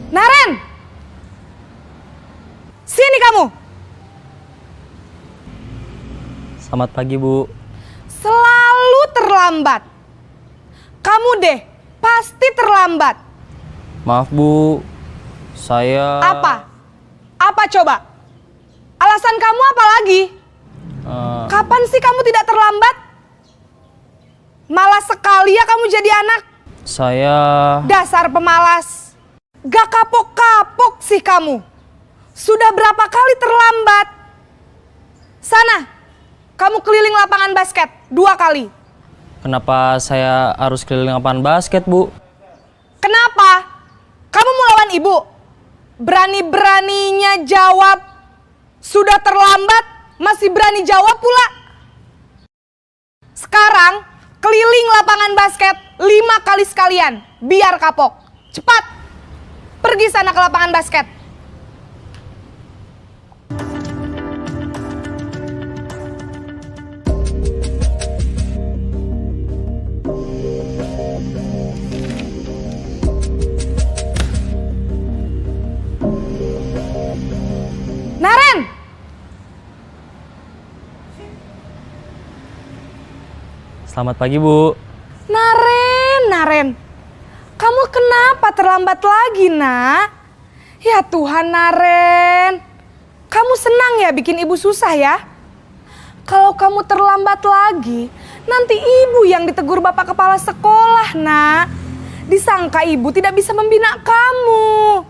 Naren! Sini kamu! Selamat pagi, Bu. Selalu terlambat. Kamu deh, pasti terlambat. Maaf, Bu. Saya... Apa? Apa coba? Alasan kamu apa lagi? Kapan sih kamu tidak terlambat? Malas sekali ya kamu jadi anak. Saya... Dasar pemalas. Gak kapok-kapok sih kamu. Sudah berapa kali terlambat? Sana, kamu keliling lapangan basket 2 kali. Kenapa saya harus keliling lapangan basket, Bu? Kenapa? Kamu mau lawan ibu? Berani-beraninya jawab. Sudah terlambat, masih berani jawab pula. Sekarang, keliling lapangan basket 5 kali sekalian. Biar kapok. Cepat! Pergi sana ke lapangan basket. Naren! Selamat pagi, Bu. Naren. Kamu kenapa terlambat lagi, nak? Ya Tuhan, Naren. Kamu senang ya bikin ibu susah ya? Kalau kamu terlambat lagi, nanti ibu yang ditegur bapak kepala sekolah, nak. Disangka ibu tidak bisa membina kamu.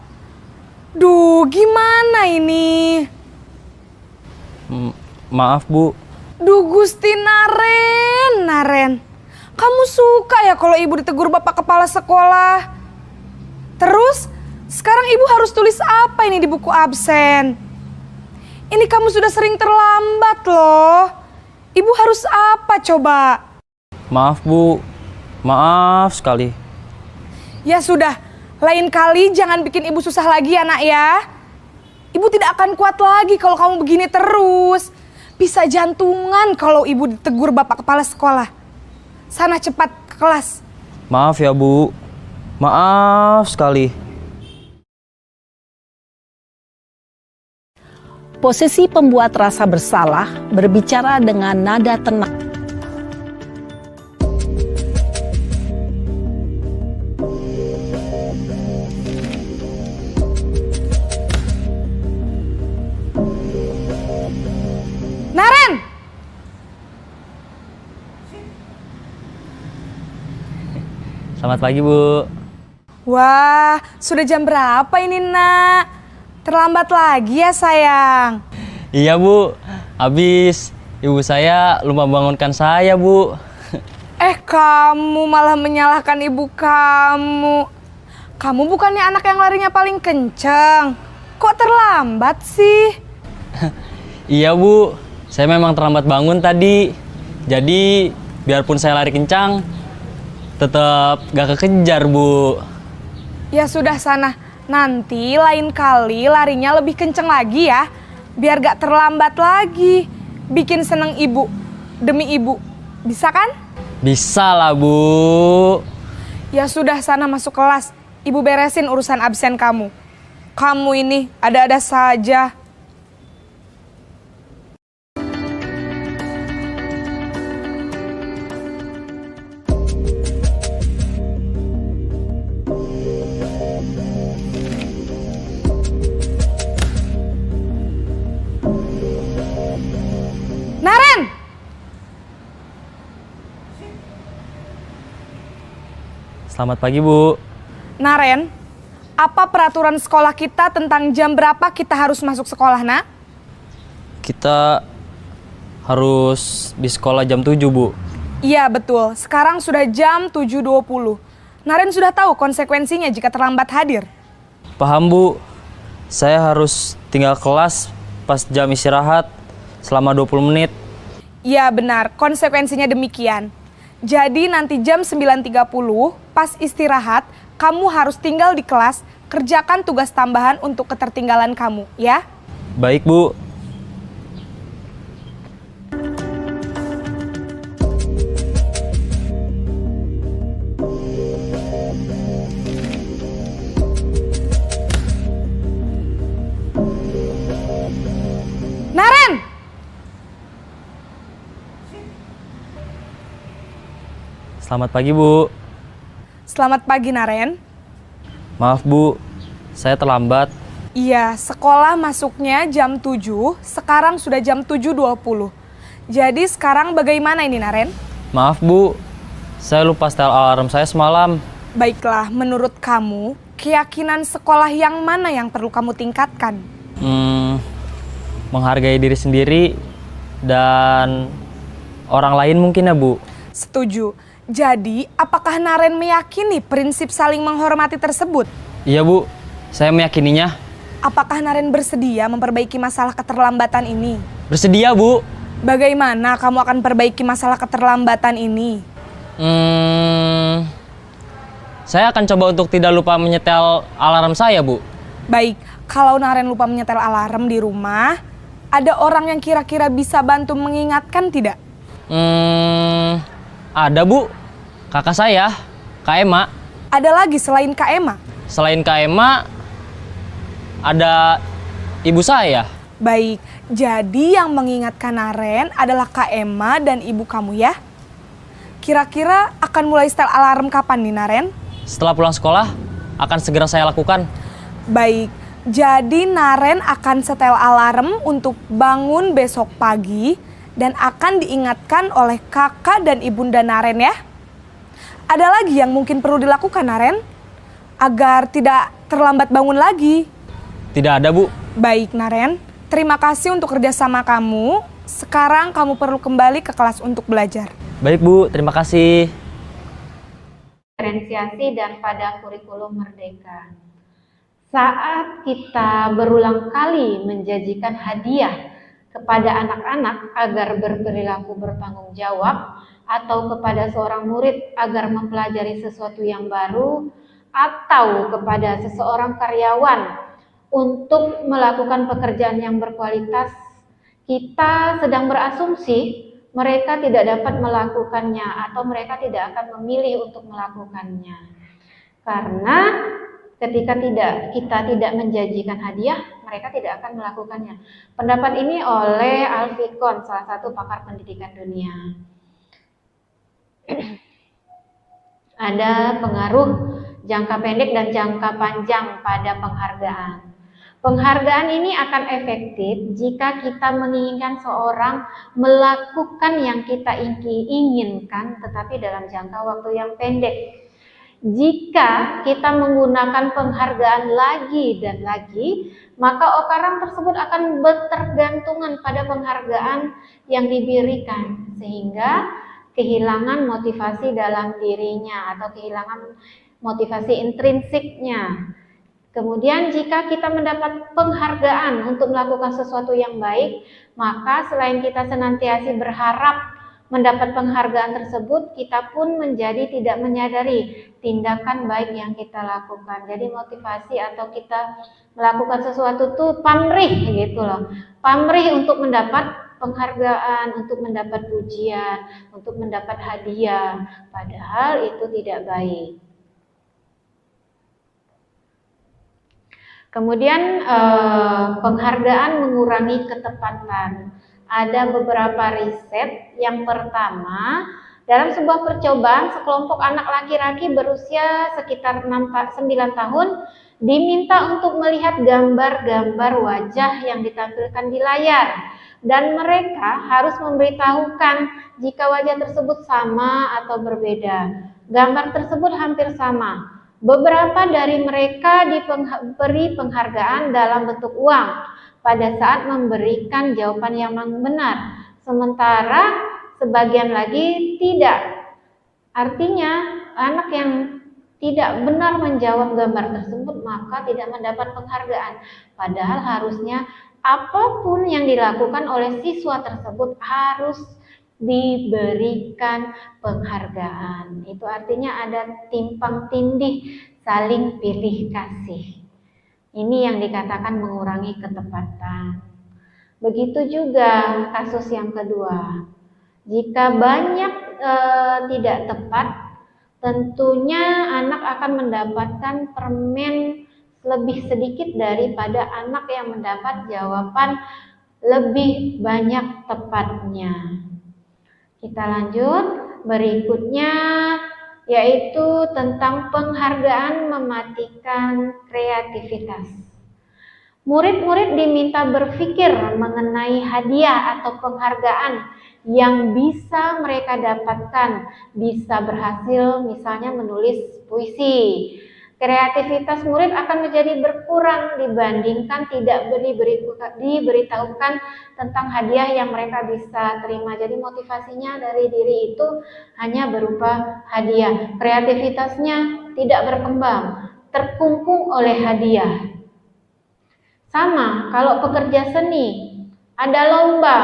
Duh, gimana ini? Maaf, Bu. Duh, Gusti Naren. Kamu suka ya kalau ibu ditegur bapak kepala sekolah? Terus, sekarang ibu harus tulis apa ini di buku absen? Ini kamu sudah sering terlambat loh. Ibu harus apa coba? Maaf, Bu. Maaf sekali. Ya sudah, lain kali jangan bikin ibu susah lagi ya, nak ya. Ibu tidak akan kuat lagi kalau kamu begini terus. Bisa jantungan kalau ibu ditegur bapak kepala sekolah. Sana cepat ke kelas. Maaf ya, Bu. Maaf sekali. Posisi pembuat rasa bersalah berbicara dengan nada tenang. Naren! Selamat pagi, Bu. Wah, sudah jam berapa ini, Nak? Terlambat lagi ya, sayang. Iya, Bu. Habis ibu saya lupa bangunkan saya, Bu. Kamu malah menyalahkan ibu kamu. Kamu bukannya anak yang larinya paling kenceng. Kok terlambat sih? Iya, Bu. Saya memang terlambat bangun tadi. Jadi, biarpun saya lari kencang, tetap gak kekejar, Bu. Ya sudah sana, nanti lain kali larinya lebih kenceng lagi ya. Biar gak terlambat lagi. Bikin seneng ibu, demi ibu. Bisa kan? Bisa lah, Bu. Ya sudah sana masuk kelas. Ibu beresin urusan absen kamu. Kamu ini ada-ada saja. Naren! Selamat pagi, Bu. Naren, apa peraturan sekolah kita tentang jam berapa kita harus masuk sekolah, Nak? Kita harus di sekolah jam 7, Bu. Iya, betul. Sekarang sudah jam 7.20. Naren sudah tahu konsekuensinya jika terlambat hadir. Paham, Bu. Saya harus tinggal kelas pas jam istirahat selama 20 menit. Iya, benar. Konsekuensinya demikian. Jadi nanti jam 9.30 pas istirahat, kamu harus tinggal di kelas, kerjakan tugas tambahan untuk ketertinggalan kamu, ya? Baik, Bu. Naren! Selamat pagi, Bu. Selamat pagi, Naren. Maaf, Bu. Saya terlambat. Iya, sekolah masuknya jam 7, sekarang sudah jam 7.20. Jadi sekarang bagaimana ini, Naren? Maaf, Bu. Saya lupa setel alarm saya semalam. Baiklah, menurut kamu, keyakinan sekolah yang mana yang perlu kamu tingkatkan? Menghargai diri sendiri dan orang lain mungkin ya, Bu. Setuju. Jadi, apakah Naren meyakini prinsip saling menghormati tersebut? Iya, Bu. Saya meyakininya. Apakah Naren bersedia memperbaiki masalah keterlambatan ini? Bersedia, Bu. Bagaimana kamu akan perbaiki masalah keterlambatan ini? Saya akan coba untuk tidak lupa menyetel alarm saya, Bu. Baik, kalau Naren lupa menyetel alarm di rumah, ada orang yang kira-kira bisa bantu mengingatkan tidak? Ada, Bu. Kakak saya, Kak Ema. Ada lagi selain Kak Ema? Selain Kak Ema, ada ibu saya. Baik, jadi yang mengingatkan Naren adalah Kak Ema dan ibu kamu ya? Kira-kira akan mulai setel alarm kapan nih, Naren? Setelah pulang sekolah, akan segera saya lakukan. Baik, jadi Naren akan setel alarm untuk bangun besok pagi dan akan diingatkan oleh kakak dan ibunda Naren ya. Ada lagi yang mungkin perlu dilakukan, Naren? Agar tidak terlambat bangun lagi. Tidak ada, Bu. Baik, Naren. Terima kasih untuk kerjasama kamu. Sekarang kamu perlu kembali ke kelas untuk belajar. Baik, Bu. Terima kasih. Diferensiasi dan pada kurikulum merdeka. Saat kita berulang kali menjanjikan hadiah kepada anak-anak agar berperilaku bertanggung jawab, atau kepada seorang murid agar mempelajari sesuatu yang baru, atau kepada seseorang karyawan untuk melakukan pekerjaan yang berkualitas, kita sedang berasumsi mereka tidak dapat melakukannya atau mereka tidak akan memilih untuk melakukannya. Karena ketika kita tidak menjanjikan hadiah, mereka tidak akan melakukannya. Pendapat ini oleh Alfikon, salah satu pakar pendidikan dunia. Ada pengaruh jangka pendek dan jangka panjang pada penghargaan. Penghargaan ini akan efektif jika kita menginginkan seorang melakukan yang kita inginkan, tetapi dalam jangka waktu yang pendek. Jika kita menggunakan penghargaan lagi dan lagi, maka orang tersebut akan bertergantungan pada penghargaan yang diberikan, sehingga kehilangan motivasi dalam dirinya atau kehilangan motivasi intrinsiknya. Kemudian jika kita mendapat penghargaan untuk melakukan sesuatu yang baik, maka selain kita senantiasa berharap mendapat penghargaan tersebut, kita pun menjadi tidak menyadari tindakan baik yang kita lakukan. Jadi motivasi atau kita melakukan sesuatu tuh pamrih gitu loh. Pamrih untuk mendapat penghargaan, untuk mendapat pujian, untuk mendapat hadiah, padahal itu tidak baik. Kemudian penghargaan mengurangi ketepatan. Ada beberapa riset. Yang pertama, dalam sebuah percobaan, sekelompok anak laki-laki berusia sekitar 9 tahun diminta untuk melihat gambar-gambar wajah yang ditampilkan di layar. Dan mereka harus memberitahukan jika wajah tersebut sama atau berbeda. Gambar tersebut hampir sama. Beberapa dari mereka diberi penghargaan dalam bentuk uang pada saat memberikan jawaban yang benar, sementara sebagian lagi tidak. Artinya, anak yang tidak benar menjawab gambar tersebut maka tidak mendapat penghargaan. Padahal harusnya apapun yang dilakukan oleh siswa tersebut harus diberikan penghargaan. Itu artinya ada timpang tindih, saling pilih kasih. Ini yang dikatakan mengurangi ketepatan. Begitu juga kasus yang kedua. Jika banyak tidak tepat, tentunya anak akan mendapatkan permen lebih sedikit daripada anak yang mendapat jawaban lebih banyak tepatnya. Kita lanjut, berikutnya yaitu tentang penghargaan mematikan kreativitas. Murid-murid diminta berpikir mengenai hadiah atau penghargaan yang bisa mereka dapatkan, bisa berhasil misalnya menulis puisi. Kreativitas murid akan menjadi berkurang dibandingkan tidak diberitahukan tentang hadiah yang mereka bisa terima. Jadi motivasinya dari diri itu hanya berupa hadiah. Kreativitasnya tidak berkembang, terkungkung oleh hadiah. Sama kalau pekerja seni, ada lomba,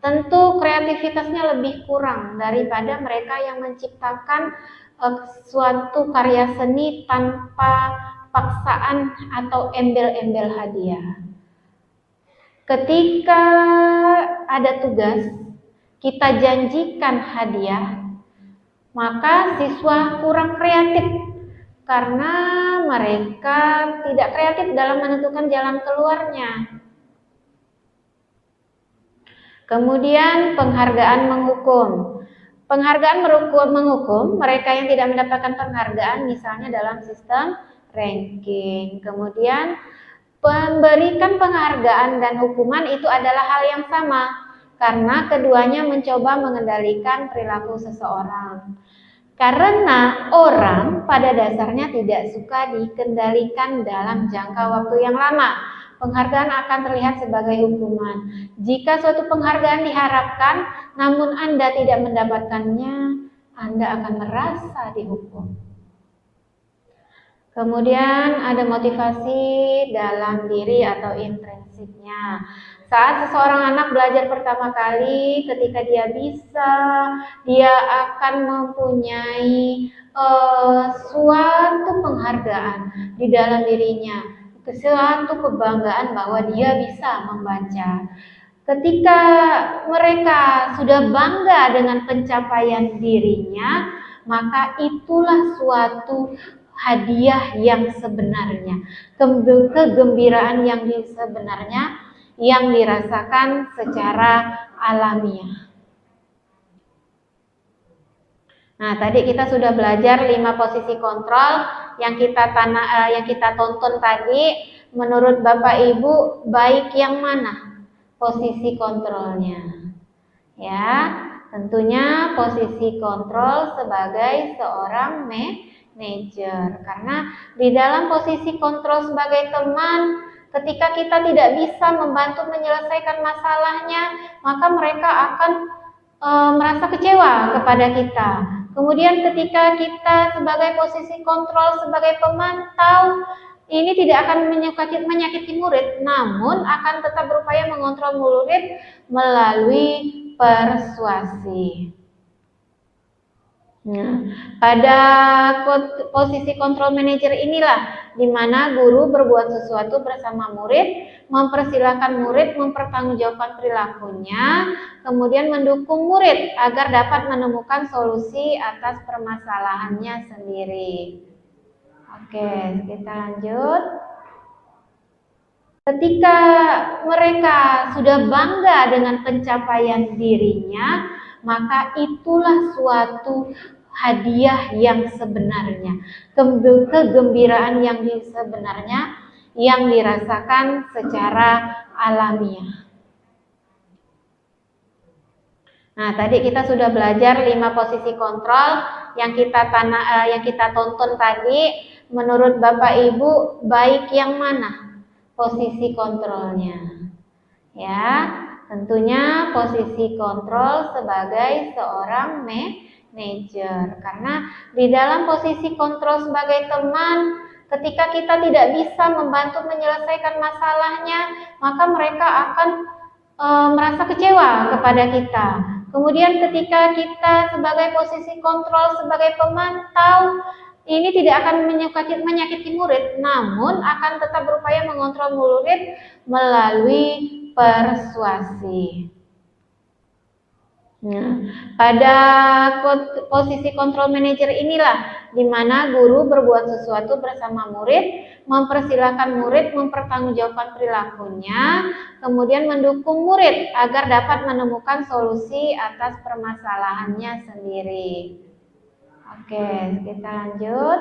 tentu kreativitasnya lebih kurang daripada mereka yang menciptakan suatu karya seni tanpa paksaan atau embel-embel hadiah. Ketika ada tugas, kita janjikan hadiah, maka siswa kurang kreatif karena mereka tidak kreatif dalam menentukan jalan keluarnya. Kemudian penghargaan menghukum. Penghargaan menghukum mereka yang tidak mendapatkan penghargaan misalnya dalam sistem ranking. Kemudian memberikan penghargaan dan hukuman itu adalah hal yang sama karena keduanya mencoba mengendalikan perilaku seseorang. Karena orang pada dasarnya tidak suka dikendalikan dalam jangka waktu yang lama, penghargaan akan terlihat sebagai hukuman. Jika suatu penghargaan diharapkan, namun Anda tidak mendapatkannya, Anda akan merasa dihukum. Kemudian ada motivasi dalam diri atau intrinsiknya. Saat seseorang anak belajar pertama kali, ketika dia bisa, dia akan mempunyai suatu penghargaan di dalam dirinya, suatu kebanggaan bahwa dia bisa membaca. Ketika mereka sudah bangga dengan pencapaian dirinya, maka itulah suatu hadiah yang sebenarnya, kegembiraan yang sebenarnya yang dirasakan secara alamiah. Nah, tadi kita sudah belajar 5 posisi kontrol yang kita tonton tadi. Menurut Bapak Ibu, baik yang mana posisi kontrolnya? Ya, tentunya posisi kontrol sebagai seorang manajer. Karena di dalam posisi kontrol sebagai teman, ketika kita tidak bisa membantu menyelesaikan masalahnya, maka mereka akan merasa kecewa kepada kita. Kemudian ketika kita sebagai posisi kontrol sebagai pemantau, ini tidak akan menyakiti murid, namun akan tetap berupaya mengontrol murid melalui persuasi. Nah, pada posisi kontrol manajer inilah di mana guru berbuat sesuatu bersama murid, mempersilahkan murid mempertanggungjawabkan perilakunya, kemudian mendukung murid agar dapat menemukan solusi atas permasalahannya sendiri. Oke, kita lanjut. Ketika mereka sudah bangga dengan pencapaian dirinya, maka itulah suatu hadiah yang sebenarnya, kegembiraan yang sebenarnya yang dirasakan secara alamiah. Nah, tadi kita sudah belajar 5 posisi kontrol yang kita tonton tadi. Menurut Bapak Ibu, baik yang mana posisi kontrolnya? Ya, tentunya posisi kontrol sebagai seorang manajer. Karena di dalam posisi kontrol sebagai teman, ketika kita tidak bisa membantu menyelesaikan masalahnya, maka mereka akan merasa kecewa kepada kita. Kemudian ketika kita sebagai posisi kontrol sebagai pemantau, ini tidak akan menyakiti murid, namun akan tetap berupaya mengontrol murid melalui persuasi. Nah, pada posisi kontrol manajer inilah di mana guru berbuat sesuatu bersama murid, mempersilahkan murid mempertanggungjawabkan perilakunya, kemudian mendukung murid agar dapat menemukan solusi atas permasalahannya sendiri. Oke, kita lanjut.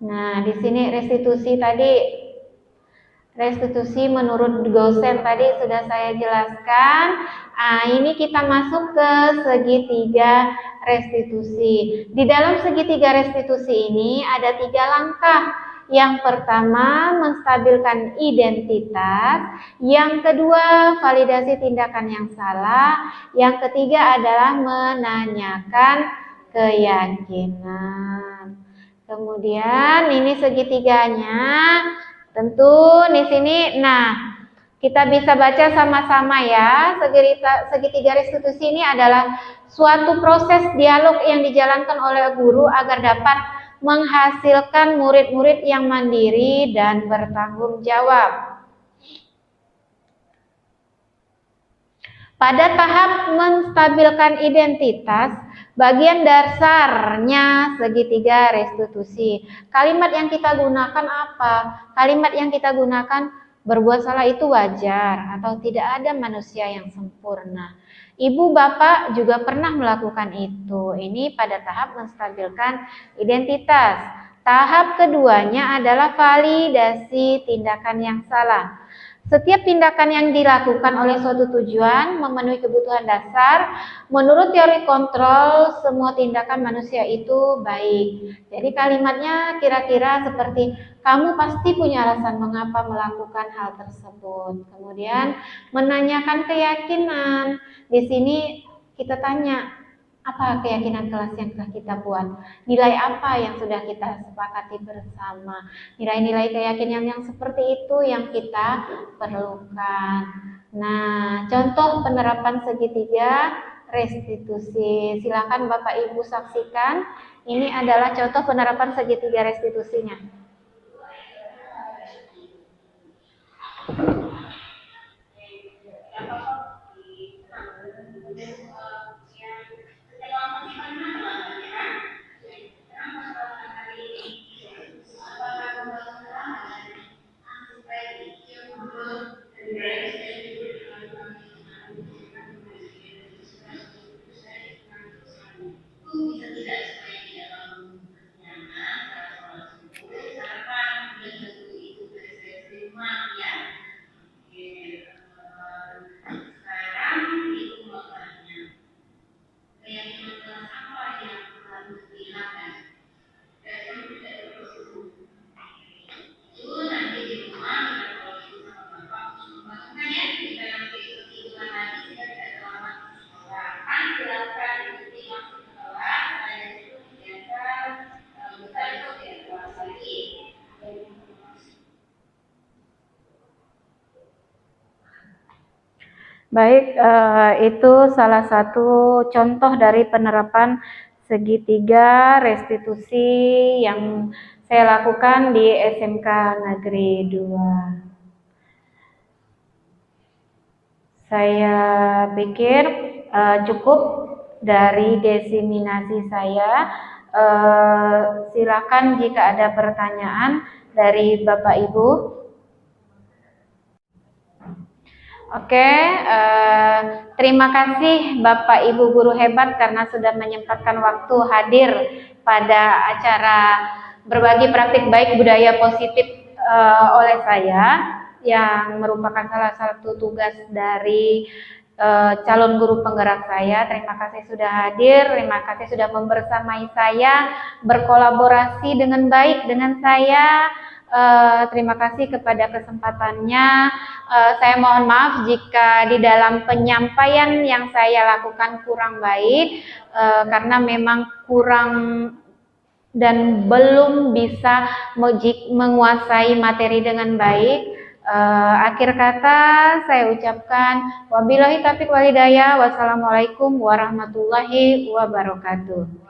Nah, di sini restitusi tadi. Restitusi menurut dosen tadi sudah saya jelaskan. Ini kita masuk ke segitiga restitusi. Di dalam segitiga restitusi ini ada 3 langkah. Yang pertama, menstabilkan identitas. Yang kedua, validasi tindakan yang salah. Yang ketiga adalah menanyakan keyakinan. Kemudian ini segitiganya. Tentu di sini, nah kita bisa baca sama-sama ya. Segitiga restitusi ini adalah suatu proses dialog yang dijalankan oleh guru agar dapat menghasilkan murid-murid yang mandiri dan bertanggung jawab. Pada tahap menstabilkan identitas, bagian dasarnya segitiga restitusi. Kalimat yang kita gunakan apa? Kalimat yang kita gunakan, berbuat salah itu wajar atau tidak ada manusia yang sempurna. Ibu bapak juga pernah melakukan itu. Ini pada tahap menstabilkan identitas. Tahap keduanya adalah validasi tindakan yang salah. Setiap tindakan yang dilakukan oleh suatu tujuan memenuhi kebutuhan dasar. Menurut teori kontrol, semua tindakan manusia itu baik. Jadi kalimatnya kira-kira seperti, kamu pasti punya alasan mengapa melakukan hal tersebut. Kemudian menanyakan keyakinan. Di sini kita tanya, apa keyakinan kelas yang telah kita buat? Nilai apa yang sudah kita sepakati bersama? Nilai-nilai keyakinan yang seperti itu yang kita perlukan. Nah, contoh penerapan segitiga restitusi. Silakan Bapak Ibu saksikan. Ini adalah contoh penerapan segitiga restitusinya. Baik, itu salah satu contoh dari penerapan segitiga restitusi yang saya lakukan di SMK Negeri 2. Saya pikir cukup dari diseminasi saya. Silakan jika ada pertanyaan dari Bapak Ibu. Oke, terima kasih Bapak Ibu guru hebat karena sudah menyempatkan waktu hadir pada acara berbagi praktik baik budaya positif oleh saya yang merupakan salah satu tugas dari calon guru penggerak saya. Terima kasih sudah hadir, terima kasih sudah membersamai saya, berkolaborasi dengan baik dengan saya. Terima kasih kepada kesempatannya. Saya mohon maaf jika di dalam penyampaian yang saya lakukan kurang baik, karena memang kurang dan belum bisa menguasai materi dengan baik. Akhir kata saya ucapkan wabillahi taufiq wal hidayah. Wassalamualaikum warahmatullahi wabarakatuh.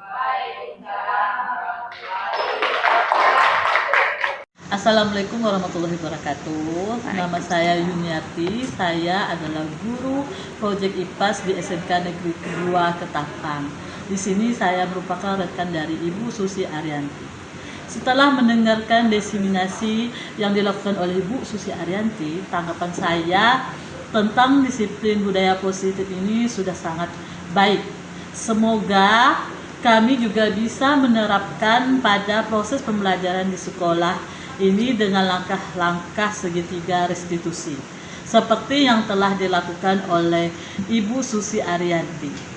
Assalamualaikum warahmatullahi wabarakatuh. Nama saya Yuniati. Saya adalah guru proyek IPAS di SMK Negeri 2 Ketapang. Di sini saya merupakan rekan dari Ibu Susi Arianti. Setelah mendengarkan diseminasi yang dilakukan oleh Ibu Susi Arianti, tanggapan saya tentang disiplin budaya positif ini sudah sangat baik. Semoga kami juga bisa menerapkan pada proses pembelajaran di sekolah ini dengan langkah-langkah segitiga restitusi seperti yang telah dilakukan oleh Ibu Susi Arianti.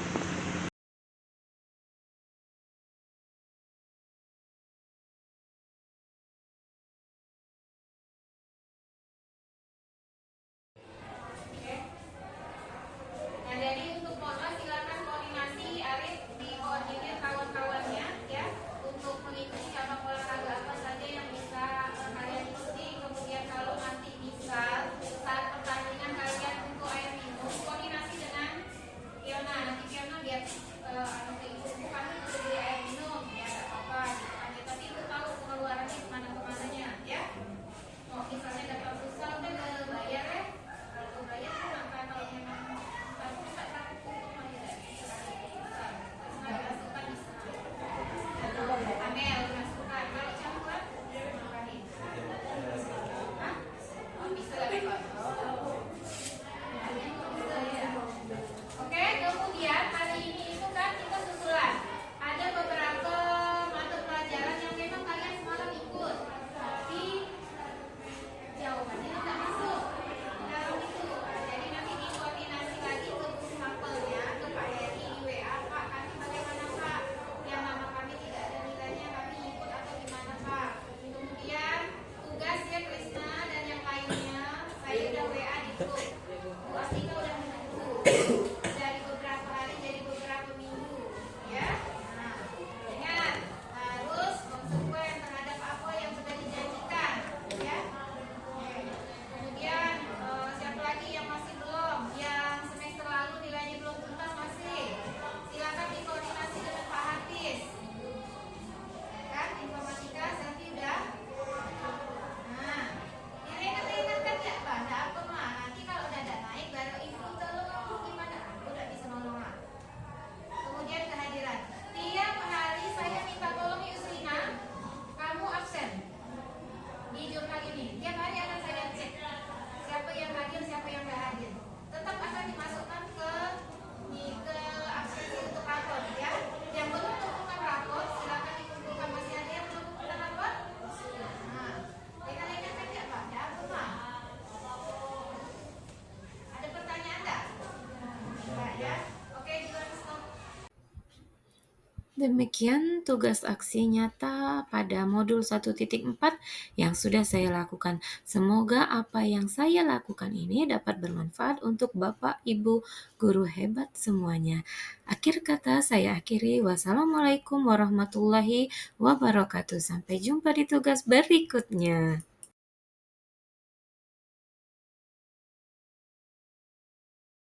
Demikian tugas aksi nyata pada modul 1.4 yang sudah saya lakukan. Semoga apa yang saya lakukan ini dapat bermanfaat untuk Bapak, Ibu, guru hebat semuanya. Akhir kata saya akhiri. Wassalamualaikum warahmatullahi wabarakatuh. Sampai jumpa di tugas berikutnya.